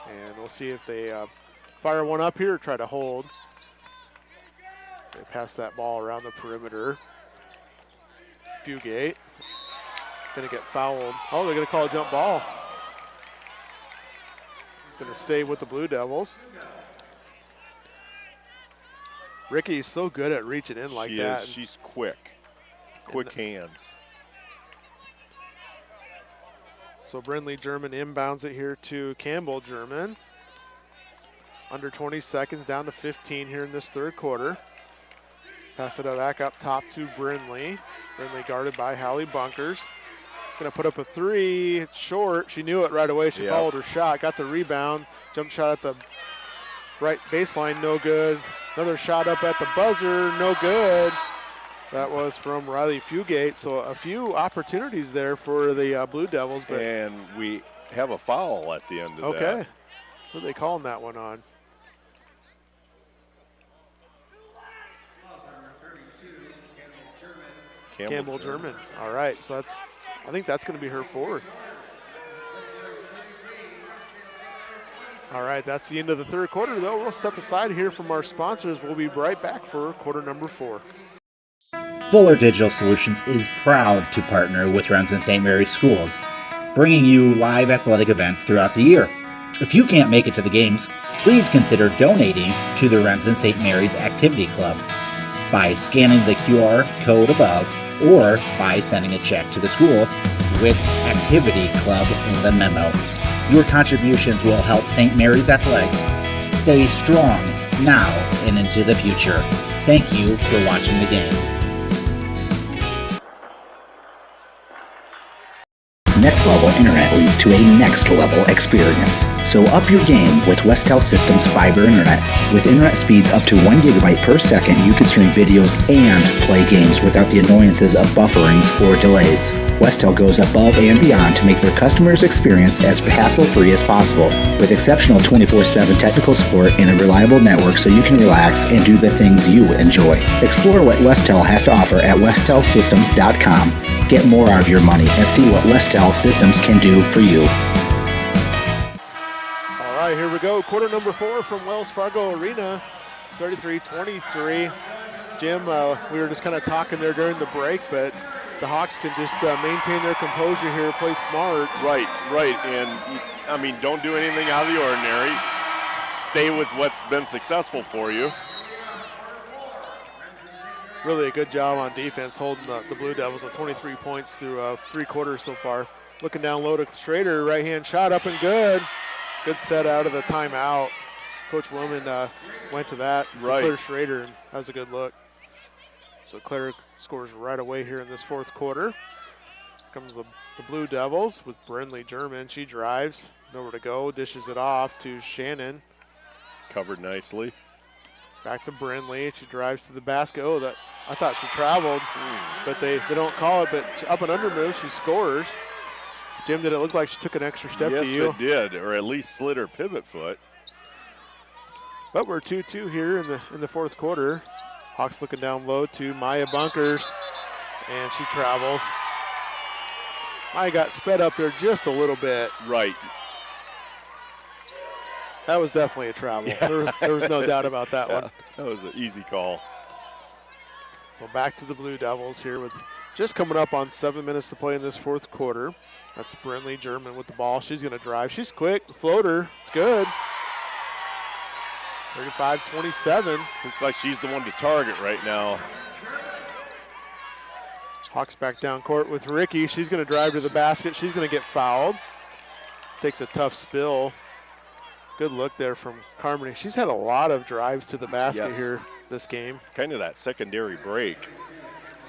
S4: And we'll see if they fire one up here or try to hold. So they pass that ball around the perimeter. Fugate. Going to get fouled. Oh, they're going to call a jump ball. It's going to stay with the Blue Devils. Ricky's so good at reaching in like that.
S5: She's quick. Quick hands.
S4: So Brindley German inbounds it here to Campbell German. Under 20 seconds, down to 15 here in this third quarter. Pass it back up top to Brindley. Brindley guarded by Hallie Bunkers. Going to put up a three. It's short. She knew it right away. She followed her shot. Got the rebound. Jump shot at the right baseline. No good. Another shot up at the buzzer. No good. That was from Riley Fugate. So a few opportunities there for the Blue Devils. But
S5: and we have a foul at the end of that.
S4: Okay. What are they calling that one on? Campbell German. All right, so I think that's going to be her fourth. All right, that's the end of the third quarter, though. We'll step aside here from our sponsors. We'll be right back for quarter number 4.
S13: Fuller Digital Solutions is proud to partner with Remsen St. Mary's Schools, bringing you live athletic events throughout the year. If you can't make it to the games, please consider donating to the Remsen St. Mary's Activity Club by scanning the QR code above or by sending a check to the school with Activity Club in the memo. Your contributions will help St. Mary's Athletics stay strong now and into the future. Thank you for watching the game. Next Level Internet leads to a next level experience. So up your game with Westel Systems Fiber Internet. With internet speeds up to 1 gigabyte per second, you can stream videos and play games without the annoyances of bufferings or delays. Westel goes above and beyond to make their customers' experience as hassle-free as possible, with exceptional 24/7 technical support and a reliable network so you can relax and do the things you enjoy. Explore what Westel has to offer at westelsystems.com. Get more out of your money and see what Westel Systems can do for you.
S4: All right, here we go. Quarter number 4 from Wells Fargo Arena, 33-23. Jim, we were just kind of talking there during the break, but the Hawks can just maintain their composure here, play smart.
S5: Right. And, I mean, don't do anything out of the ordinary. Stay with what's been successful for you.
S4: Really a good job on defense holding the Blue Devils at 23 points through 3 quarters so far. Looking down low to Schrader, right-hand shot up and good. Good set out of the timeout. Coach Wilman went to that.
S5: Right.
S4: Claire Schrader, and that was a good look. So Claire scores right away here in this fourth quarter. Comes the Blue Devils with Brindley German. She drives, nowhere to go, dishes it off to Shannon.
S5: Covered nicely.
S4: Back to Brindley. She drives to the basket. Oh, that I thought she traveled, but they don't call it. But up and under move, she scores. Jim, did it look like she took an extra step to you?
S5: Yes, it did, or at least slid her pivot foot.
S4: But we're 2-2 here in the fourth quarter. Hawks looking down low to Maya Bunkers, and she travels. Maya got sped up there just a little bit.
S5: Right.
S4: That was definitely a travel.
S5: Yeah.
S4: There was no doubt about that one.
S5: That was an easy call.
S4: So back to the Blue Devils here with just coming up on 7 minutes to play in this fourth quarter. That's Brindley German with the ball. She's going to drive. She's quick. Floater. It's good. 35-27.
S5: Looks like she's the one to target right now.
S4: Hawks back down court with Ricky. She's going to drive to the basket. She's going to get fouled. Takes a tough spill. Good look there from Carmody. She's had a lot of drives to the basket here this game.
S5: Kind of that secondary break.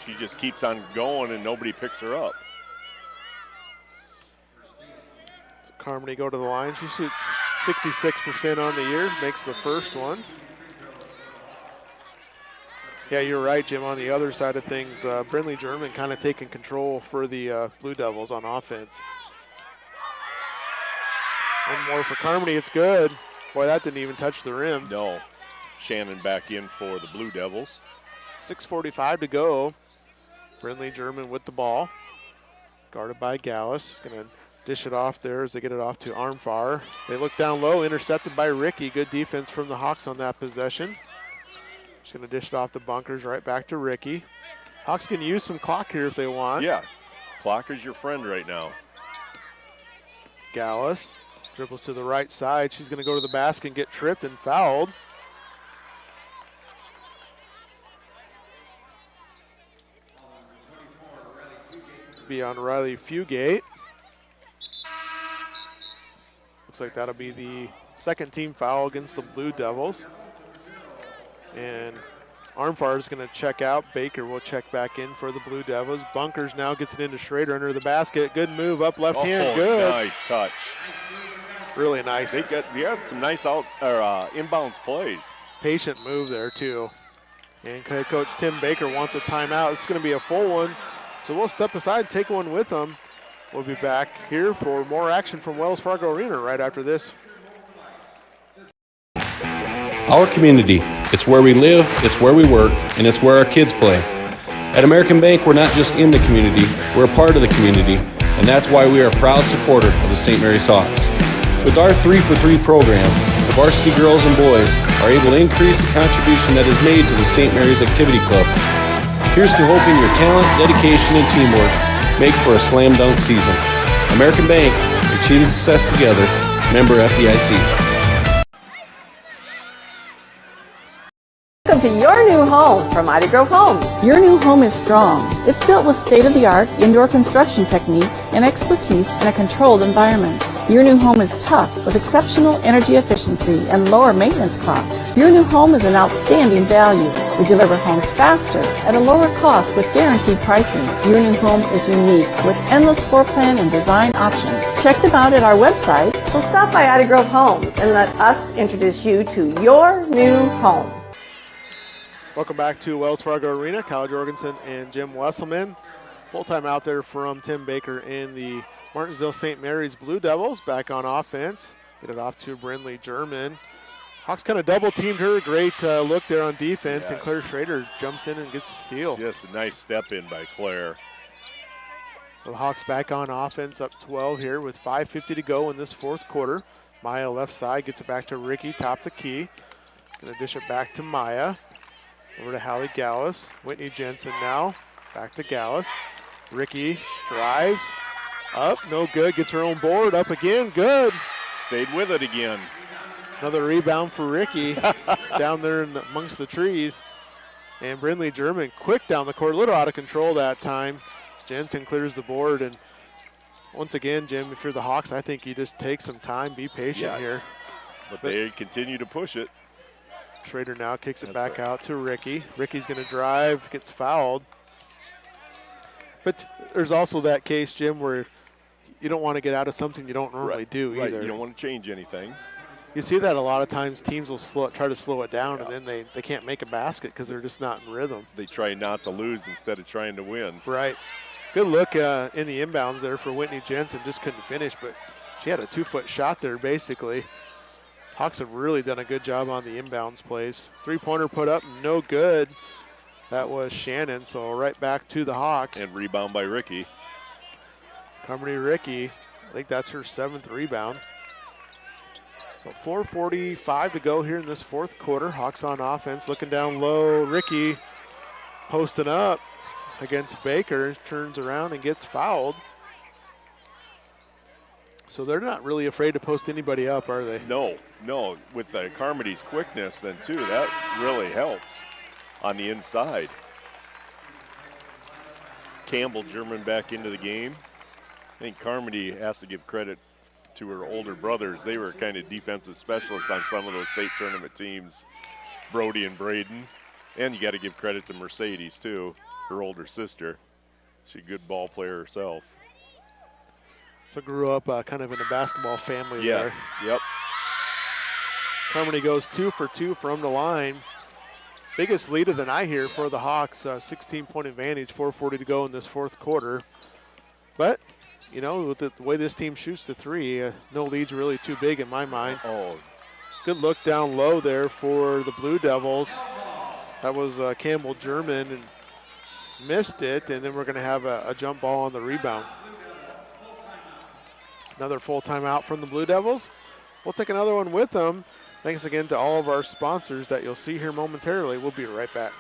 S5: She just keeps on going and nobody picks her up.
S4: So Carmody go to the line. She shoots 66% on the year, makes the first one. Yeah, you're right, Jim. On the other side of things, Brindley German kind of taking control for the Blue Devils on offense. One more for Carmody. It's good. Boy, that didn't even touch the rim.
S5: No. Shannon back in for the Blue Devils.
S4: 6:45 to go. Brindley German with the ball. Guarded by Gallus. Going to Dish it off there as they get it off to Armfar. They look down low, intercepted by Ricky. Good defense from the Hawks on that possession. Just going to dish it off the bunkers, right back to Ricky. Hawks can use some clock here if they want.
S5: Yeah, clock is your friend right now.
S4: Gallus dribbles to the right side. She's going to go to the basket and get tripped and fouled. Be on Riley Fugate. Looks like that'll be the second team foul against the Blue Devils. And Armfar is going to check out. Baker will check back in for the Blue Devils. Bunkers now gets it into Schrader under the basket. Good move up left hand. Good.
S5: Nice touch.
S4: Really nice.
S5: They got some nice inbounds plays.
S4: Patient move there too. And Coach Tim Baker wants a timeout. It's going to be a full one. So we'll step aside, take one with them. We'll be back here for more action from Wells Fargo Arena right after this.
S1: Our community, it's where we live, it's where we work, and it's where our kids play. At American Bank, we're not just in the community, we're a part of the community, and that's why we are a proud supporter of the St. Mary's Hawks. With our 3-for-3 program, the varsity girls and boys are able to increase the contribution that is made to the St. Mary's Activity Club. Here's to hoping your talent, dedication, and teamwork makes for a slam dunk season. American Bank, achieving success together, member FDIC.
S2: Welcome to your new home from Mighty Grove Homes.
S3: Your new home is strong. It's built with state-of-the-art indoor construction technique and expertise in a controlled environment. Your new home is tough with exceptional energy efficiency and lower maintenance costs. Your new home is an outstanding value. We deliver homes faster at a lower cost with guaranteed pricing. Your new home is unique with endless floor plan and design options. Check them out at our website.
S2: So stop by Mighty Grove Homes and let us introduce you to your new home.
S4: Welcome back to Wells Fargo Arena. Kyle Jorgensen and Jim Wesselman. Full time out there from Tim Baker and the Martensdale-St. Mary's Blue Devils. Back on offense. Get it off to Brindley German. Hawks kind of double teamed her. Great look there on defense.
S5: Yeah.
S4: And Claire Schrader jumps in and gets the steal.
S5: Just a nice step in by Claire.
S4: The Hawks back on offense, up 12 here with 5:50 to go in this fourth quarter. Maya left side gets it back to Ricky, top the key. Gonna dish it back to Maya. Over to Hallie Gallus. Whitney Jensen now. Back to Gallus. Ricky drives. Up, no good. Gets her own board. Up again, good.
S5: Stayed with it again.
S4: Another rebound for Ricky down there amongst the trees. And Brindley German quick down the court. A little out of control that time. Jensen clears the board. And once again, Jim, if you're the Hawks, I think you just take some time, be patient here.
S5: But they continue to push it.
S4: Schrader now kicks it back out to Ricky. Ricky's going to drive, gets fouled. But there's also that case, Jim, where you don't want to get out of something you don't normally do either.
S5: Right, you don't want to change anything.
S4: You see that a lot of times teams will try to slow it down, and then they can't make a basket because they're just not in rhythm.
S5: They try not to lose instead of trying to win.
S4: Right. Good look in the inbounds there for Whitney Jensen. Just couldn't finish, but she had a 2-foot shot there basically. Hawks have really done a good job on the inbounds plays. Three-pointer put up, no good. That was Shannon, so right back to the Hawks.
S5: And rebound by Ricky.
S4: Carmody Ricky, I think that's her 7th rebound. So 4:45 to go here in this fourth quarter. Hawks on offense, looking down low. Ricky posting up against Baker, turns around and gets fouled. So they're not really afraid to post anybody up, are they?
S5: No. With the Carmody's quickness then too, that really helps on the inside. Campbell German back into the game. I think Carmody has to give credit to her older brothers. They were kind of defensive specialists on some of those state tournament teams, Brody and Braden. And you got to give credit to Mercedes too, her older sister. She's a good ball player herself.
S4: So grew up kind of in a basketball family there.
S5: Yep.
S4: Carmody goes 2 for 2 from the line. Biggest lead of the night here for the Hawks, 16-point advantage, 4:40 to go in this fourth quarter. But, you know, with the way this team shoots the three, no lead's really too big in my mind.
S5: Oh.
S4: Good look down low there for the Blue Devils. That was Campbell German and missed it, and then we're going to have a jump ball on the rebound. Another full timeout from the Blue Devils. We'll take another one with them. Thanks again to all of our sponsors that you'll see here momentarily. We'll be right back.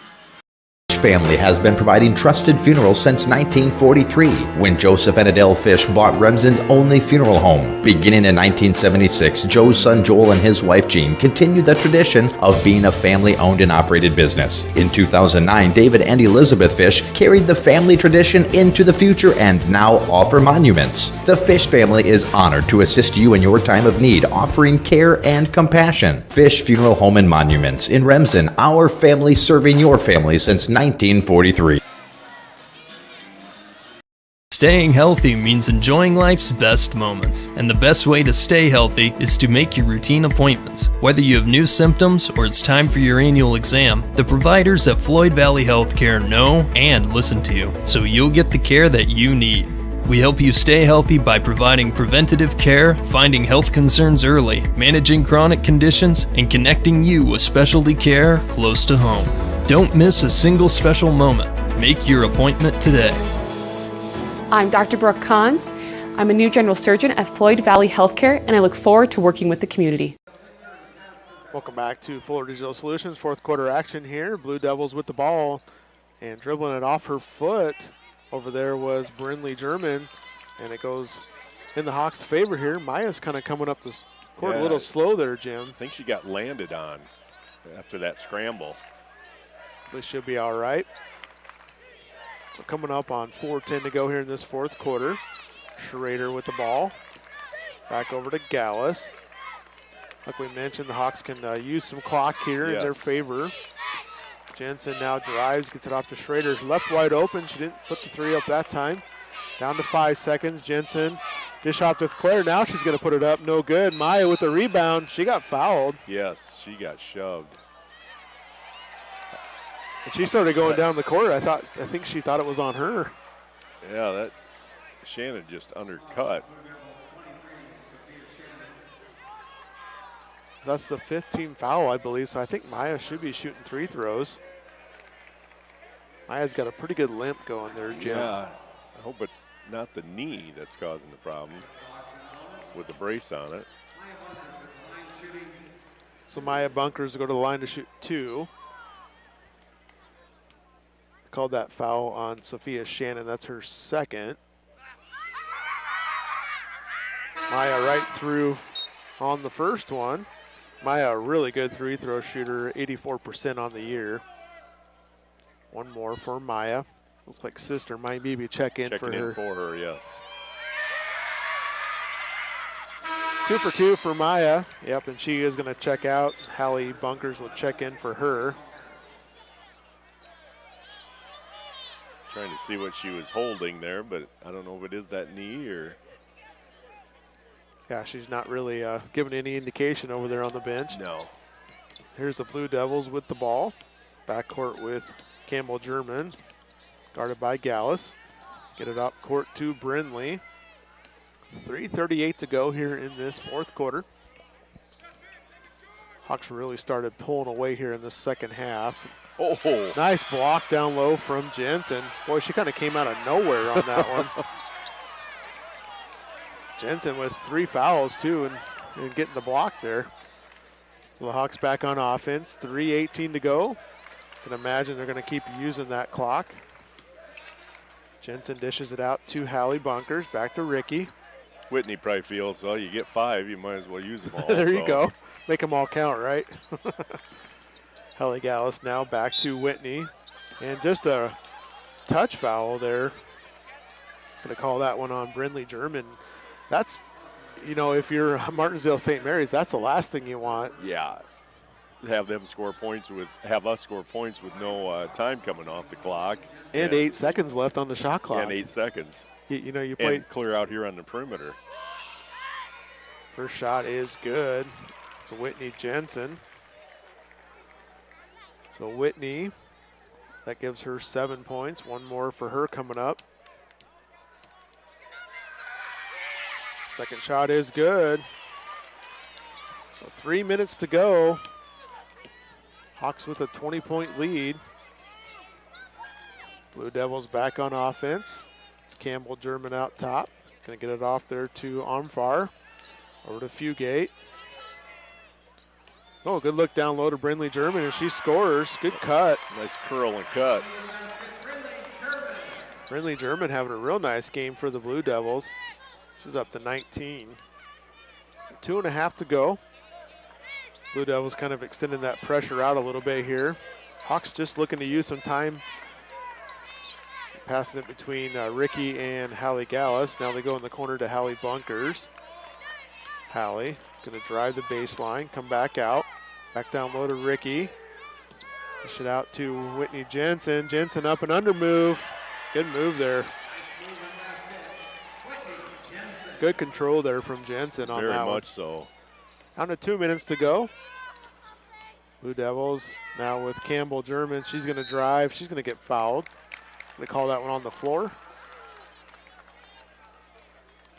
S6: Family has been providing trusted funerals since 1943, when Joseph and Adele Fish bought Remsen's only funeral home. Beginning in 1976, Joe's son Joel and his wife Jean continued the tradition of being a family-owned and operated business. In 2009, David and Elizabeth Fish carried the family tradition into the future and now offer monuments. The Fish family is honored to assist you in your time of need, offering care and compassion. Fish Funeral Home and Monuments in Remsen, our family serving your family since 1943.
S7: Staying healthy means enjoying life's best moments, and the best way to stay healthy is to make your routine appointments. Whether you have new symptoms or it's time for your annual exam, the providers at Floyd Valley Healthcare know and listen to you, so you'll get the care that you need. We help you stay healthy by providing preventative care, finding health concerns early, managing chronic conditions, and connecting you with specialty care close to home. Don't miss a single special moment. Make your appointment today.
S8: I'm Dr. Brooke Kahns. I'm a new general surgeon at Floyd Valley Healthcare, and I look forward to working with the community.
S4: Welcome back to Fuller Digital Solutions. Fourth quarter action here. Blue Devils with the ball and dribbling it off her foot. Over there was Brindley German, and it goes in the Hawks' favor here. Maya's kind of coming up this court a little slow there, Jim.
S5: I think she got landed on after that scramble.
S4: This should be all right. So coming up on 4:10 to go here in this fourth quarter. Schrader with the ball. Back over to Gallus. Like we mentioned, the Hawks can use some clock here in their favor. Jensen now drives, gets it off to Schrader. Left wide open. She didn't put the three up that time. Down to 5 seconds. Jensen, dish off to Claire. Now she's going to put it up. No good. Maya with the rebound. She got fouled.
S5: Yes, she got shoved.
S4: And she started going down the court. I think she thought it was on her.
S5: Yeah, that Shannon just undercut.
S4: That's the 5th team foul, I believe. So I think Maya should be shooting free throws. Maya's got a pretty good limp going there, Jim.
S5: Yeah, I hope it's not the knee that's causing the problem with the brace on it.
S4: So Maya Bunkers will go to the line to shoot 2. Called that foul on Sophia Shannon. That's her second. Maya right through on the first one. Maya, a really good free throw shooter, 84% on the year. One more for Maya. Looks like sister might maybe checking in for her,
S5: yes.
S4: 2 for 2 for Maya. Yep, and she is going to check out. Hallie Bunkers will check in for her.
S5: Trying to see what she was holding there, but I don't know if it is that knee or.
S4: Yeah, she's not really giving any indication over there on the bench.
S5: No.
S4: Here's the Blue Devils with the ball. Backcourt with Campbell German, guarded by Gallus. Get it up court to Brindley. 3:38 to go here in this fourth quarter. Hawks really started pulling away here in the second half.
S5: Oh,
S4: nice block down low from Jensen. Boy, she kind of came out of nowhere on that one. Jensen with 3 fouls too and getting the block there. So the Hawks back on offense. 3:18 to go. Can imagine they're going to keep using that clock. Jensen dishes it out to Hallie Bunkers. Back to Ricky.
S5: Whitney probably feels, well, you get 5, you might as well use them all.
S4: There you go. Make them all count, right? Hallie Gallus now back to Whitney. And just a touch foul there. Going to call that one on Brindley German. That's, you know, if you're Martensdale-St. Mary's, that's the last thing you want.
S5: Yeah. Have us score points with no time coming off the clock.
S4: And 8 seconds left on the shot clock.
S5: And 8 seconds.
S4: You play
S5: and clear out here on the perimeter.
S4: First shot is good. It's Whitney Jensen. So Whitney, that gives her 7 points. One more for her coming up. Second shot is good. So 3 minutes to go. Hawks with a 20-point lead. Blue Devils back on offense. It's Campbell German out top. Going to get it off there to Armfar. Over to Fugate. Oh, good look down low to Brindley German, and she scores. Good cut.
S5: Nice curl and cut.
S4: Brindley German having a real nice game for the Blue Devils. She's up to 19. 2.5 to go. Blue Devils kind of extending that pressure out a little bit here. Hawks just looking to use some time. Passing it between Ricky and Hallie Gallus. Now they go in the corner to Hallie Bunkers. Hallie going to drive the baseline, come back out. Back down low to Ricky. Push it out to Whitney Jensen. Jensen up and under move. Good move there. Good control there from Jensen on that one.
S5: Very much so.
S4: Down to 2 minutes to go. Blue Devils now with Campbell German. She's going to drive. She's going to get fouled. They call that one on the floor.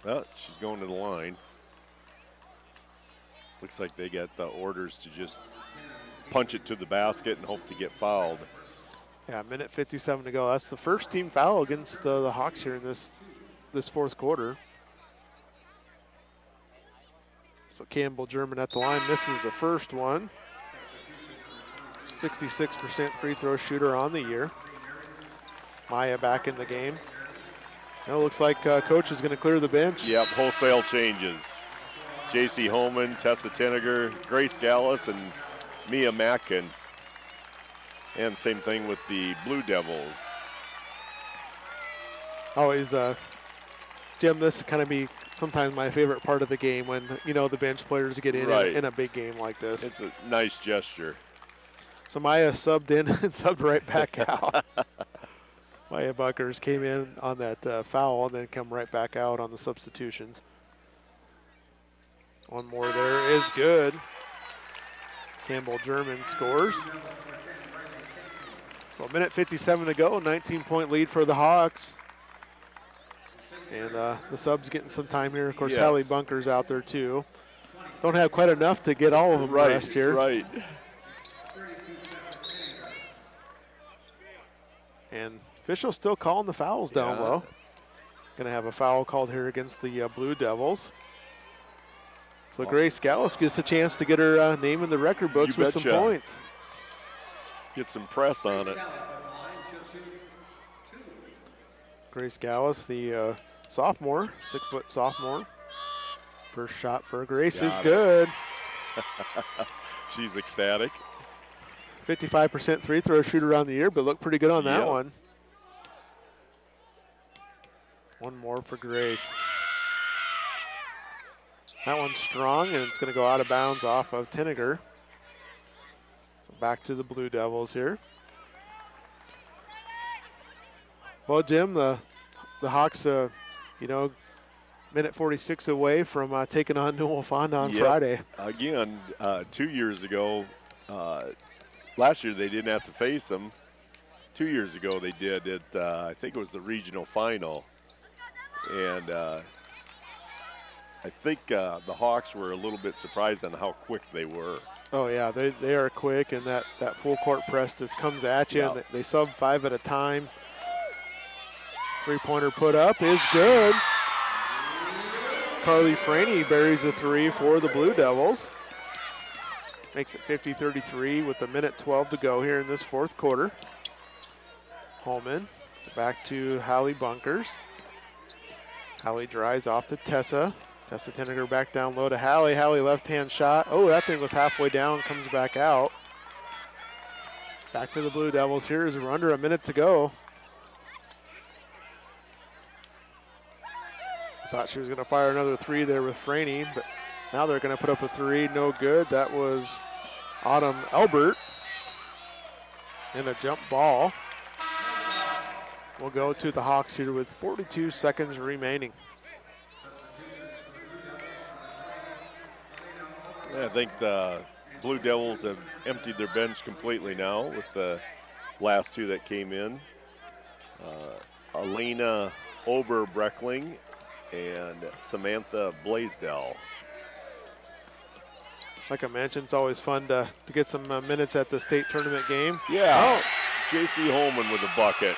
S5: Well, she's going to the line. Looks like they got the orders to just punch it to the basket and hope to get fouled.
S4: Yeah, minute 57 to go. That's the first team foul against the Hawks here in this fourth quarter. So Campbell German at the line misses the first one. 66% free throw shooter on the year. Maya back in the game. Now it looks like coach is going to clear the bench.
S5: Yep, wholesale changes. J.C. Holman, Tessa Tinniger, Grace Gallus, and Mia Mackin. And same thing with the Blue Devils.
S4: Always, Jim, this kind of be sometimes my favorite part of the game when, you know, the bench players get in in a big game like this.
S5: It's a nice gesture.
S4: So Maya subbed in and subbed right back out. Maya Buckers came in on that foul and then come right back out on the substitutions. One more there is good. Campbell German scores. So a minute 57 to go, 19-point lead for the Hawks. And the subs getting some time here. Of course,
S5: yes.
S4: Hallie Bunkers out there too. Don't have quite enough to get all of them rest here.
S5: Right.
S4: And officials still calling the fouls down low. Going to have a foul called here against the Blue Devils. So Grace Gallus gets a chance to get her name in the record books with some points.
S5: Get some press on it.
S4: Grace Gallus, the sophomore, 6-foot sophomore. First shot for Grace is good.
S5: She's ecstatic.
S4: 55% free throw shooter on the year, but looked pretty good on that one. One more for Grace. That one's strong, and it's going to go out of bounds off of Tinniger. So back to the Blue Devils here. Well, Jim, the Hawks, you know, minute 46 away from taking on Newell Fonda on Friday.
S5: Again, 2 years ago, last year they didn't have to face them. 2 years ago they did it. I think it was the regional final, and I think the Hawks were a little bit surprised on how quick they were.
S4: Oh yeah, they are quick, and that full court press just comes at you, and they sub 5 at a time. Three-pointer put up is good. Carly Franey buries a 3 for the Blue Devils. Makes it 50-33 with a minute 12 to go here in this fourth quarter. Holman, back to Hallie Bunkers. Hallie drives off to Tessa. Tessa Tinniger back down low to Hallie. Hallie left-hand shot. Oh, that thing was halfway down, comes back out. Back to the Blue Devils here as we're under a minute to go. Thought she was going to fire another 3 there with Franey, but now they're going to put up a 3. No good. That was Autumn Elbert. And a jump ball. We'll go to the Hawks here with 42 seconds remaining.
S5: Yeah, I think the Blue Devils have emptied their bench completely now with the last 2 that came in. Elena Ober-Breckling and Samantha Blaisdell.
S4: Like I mentioned, it's always fun to get some minutes at the state tournament game.
S5: Yeah. Oh, J.C. Holman with a bucket.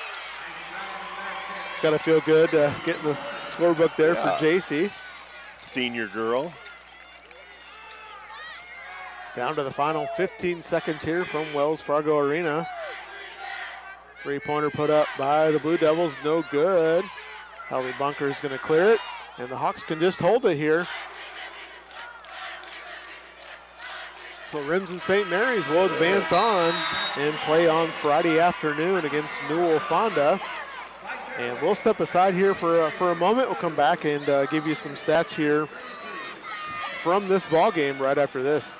S4: It's got to feel good getting the scorebook there for JC.
S5: Senior girl.
S4: Down to the final 15 seconds here from Wells Fargo Arena. Three-pointer put up by the Blue Devils, no good. Hallie Bunker is going to clear it, and the Hawks can just hold it here. So Remsen St. Mary's will advance on and play on Friday afternoon against Newell Fonda. And we'll step aside here for a moment. We'll come back and give you some stats here from this ball game right after this.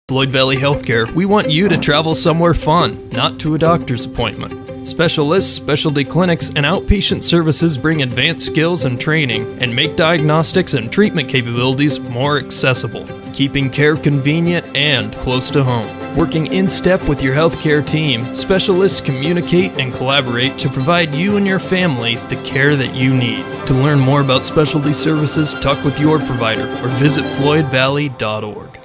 S7: Floyd Valley Healthcare, we want you to travel somewhere fun, not to a doctor's appointment. Specialists, specialty clinics, and outpatient services bring advanced skills and training and make diagnostics and treatment capabilities more accessible, keeping care convenient and close to home. Working in step with your healthcare team, specialists communicate and collaborate to provide you and your family the care that you need. To learn more about specialty services, talk with your provider or visit floydvalley.org.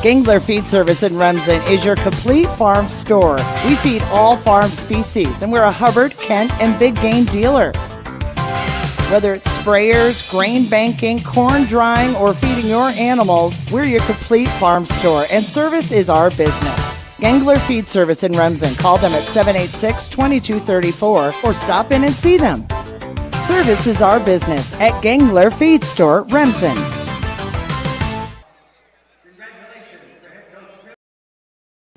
S9: Gangler Feed Service in Remsen is your complete farm store. We feed all farm species, and we're a Hubbard, Kent, and big game dealer. Whether it's sprayers, grain banking, corn drying, or feeding your animals, we're your complete farm store, and service is our business. Gangler Feed Service in Remsen. Call them at 786-2234 or stop in and see them. Service is our business at Gangler Feed Store, Remsen.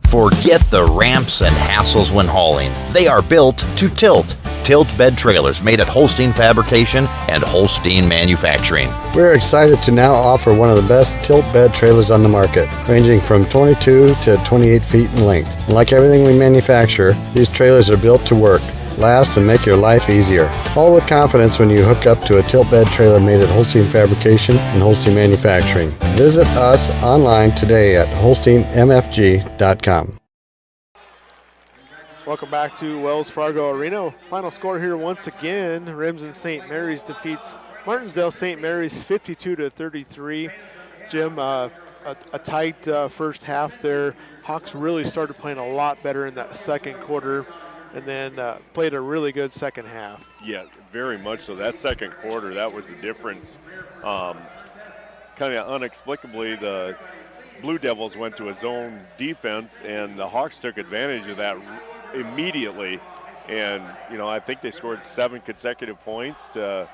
S6: Forget the ramps and hassles when hauling. They are built to tilt. Tilt bed trailers made at Holstein Fabrication and Holstein Manufacturing.
S10: We're excited to now offer one of the best tilt bed trailers on the market, ranging from 22 to 28 feet in length. And like everything we manufacture, these trailers are built to work, last, and make your life easier. All with confidence when you hook up to a tilt bed trailer made at Holstein Fabrication and Holstein Manufacturing. Visit us online today at holsteinmfg.com.
S4: Welcome back to Wells Fargo Arena. Final score here once again. Remsen St. Mary's defeats Martensdale-St. Mary's 52-33. Jim, a tight first half there. Hawks really started playing a lot better in that second quarter, and then played a really good second half.
S5: Yeah, very much so. That second quarter, that was the difference. Kind of inexplicably, the Blue Devils went to a zone defense, and the Hawks took advantage of that immediately. And, I think they scored 7 consecutive points to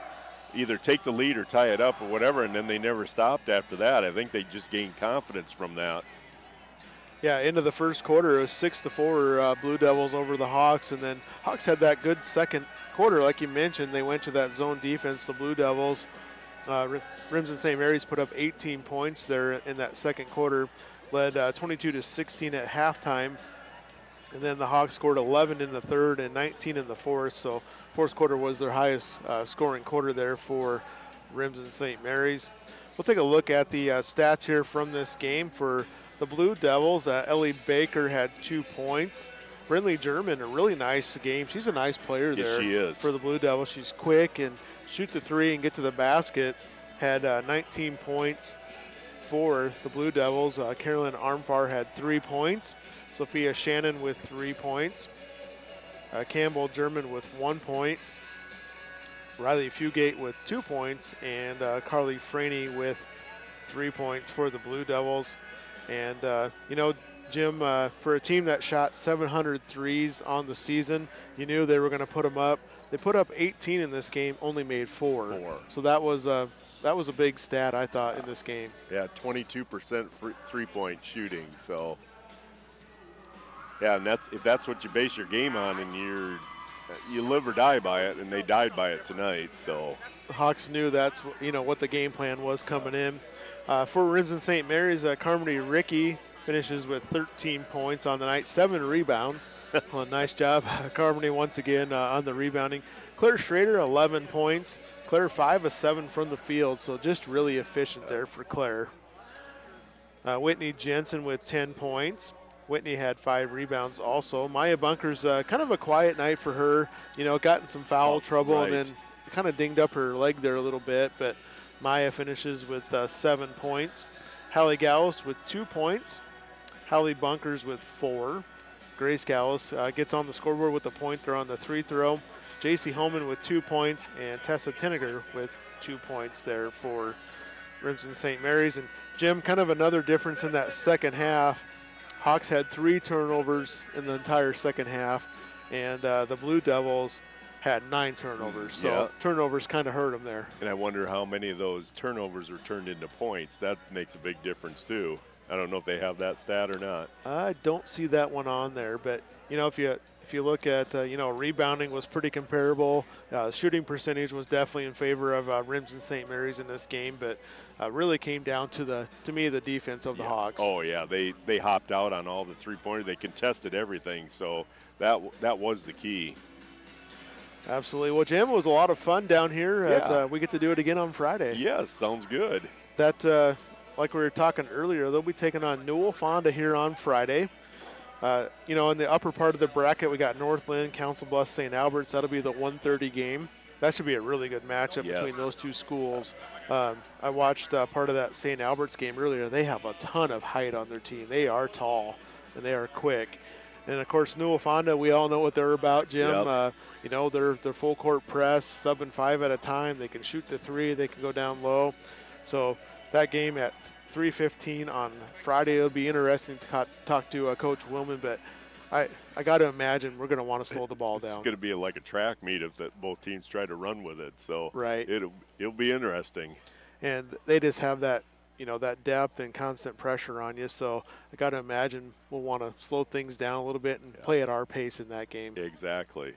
S5: either take the lead or tie it up or whatever, and then they never stopped after that. I think they just gained confidence from that.
S4: Yeah, into the first quarter, it was 6-4 Blue Devils over the Hawks, and then Hawks had that good second quarter, like you mentioned. They went to that zone defense. The Blue Devils, Remsen St. Mary's put up 18 points there in that second quarter, led 22-16 at halftime, and then the Hawks scored 11 in the third and 19 in the fourth. So fourth quarter was their highest scoring quarter there for Remsen St. Mary's. We'll take a look at the stats here from this game for the Blue Devils. Ellie Baker had 2 points. Brinley German, a really nice game. She's a nice player there.
S5: Yes, she is.
S4: For the Blue Devils. She's quick and shoot the three and get to the basket. Had 19 points for the Blue Devils. Carolyn Armfar had 3 points. Sophia Shannon with 3 points. Campbell German with 1 point. Riley Fugate with 2 points. And Carly Franey with 3 points for the Blue Devils. And, Jim, for a team that shot 700 threes on the season, you knew they were going to put them up. They put up 18 in this game, only made 4. So that was a big stat, I thought, in this game.
S5: Yeah, 22% three-point shooting. So, yeah, and if that's what you base your game on, and you live or die by it, and they died by it tonight. So
S4: the Hawks knew that's what the game plan was coming in. For Remsen St. Mary's, Carmody Ricky finishes with 13 points on the night, 7 rebounds. Well, nice job, Carmody, once again on the rebounding. Claire Schrader, 11 points. Claire 5 of 7 from the field, so just really efficient there for Claire. Whitney Jensen with 10 points. Whitney had 5 rebounds also. Maya Bunker's kind of a quiet night for her. Got in some foul trouble and then kind of dinged up her leg there a little bit, but Maya finishes with 7 points. Hallie Gallus with 2 points. Hallie Bunkers with 4. Grayscales gets on the scoreboard with a point there on the free throw. J.C. Holman with 2 points and Tessa Tinniger with 2 points there for Remsen St. Mary's. And Jim, kind of another difference in that second half. Hawks had 3 turnovers in the entire second half, and the Blue Devils had 9 turnovers. So turnovers kind of hurt them there.
S5: And I wonder how many of those turnovers were turned into points. That makes a big difference too. I don't know if they have that stat or not.
S4: I don't see that one on there, but if you look at rebounding was pretty comparable. Shooting percentage was definitely in favor of Remsen St. Mary's in this game, but really came down to the defense of the Hawks.
S5: Oh yeah, they hopped out on all the 3-pointers. They contested everything, so that was the key.
S4: Absolutely. Well, Jim, it was a lot of fun down here. We get to do it again on Friday.
S5: Yes, sounds good.
S4: That, like we were talking earlier, they'll be taking on Newell Fonda here on Friday. In the upper part of the bracket, we got Northland, Council Bluffs, St. Albert's. That'll be the 1:30 game. That should be a really good matchup between those two schools. I watched part of that St. Albert's game earlier. They have a ton of height on their team. They are tall, and they are quick. And, of course, Newell Fonda, we all know what they're about, Jim. They're full court press, sub and 5 at a time. They can shoot the 3. They can go down low. So that game at 3:15 on Friday, it'll be interesting to talk to Coach Willman, but I got to imagine we're going to want to slow the ball down.
S5: It's going to be like a track meet if both teams try to run with it. So it'll be interesting.
S4: And they just have that that depth and constant pressure on you. So I got to imagine we'll want to slow things down a little bit and play at our pace in that game.
S5: Exactly.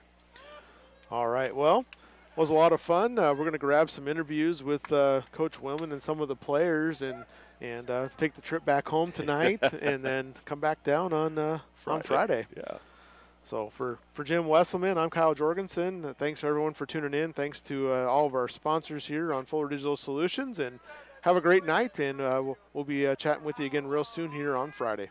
S4: All right. Well, it was a lot of fun. We're going to grab some interviews with Coach Willman and some of the players and take the trip back home tonight and then come back down on Friday.
S5: Yeah.
S4: So for Jim Wesselman, I'm Kyle Jorgensen. Thanks everyone for tuning in. Thanks to all of our sponsors here on Fuller Digital Solutions, and have a great night. And we'll be chatting with you again real soon here on Friday.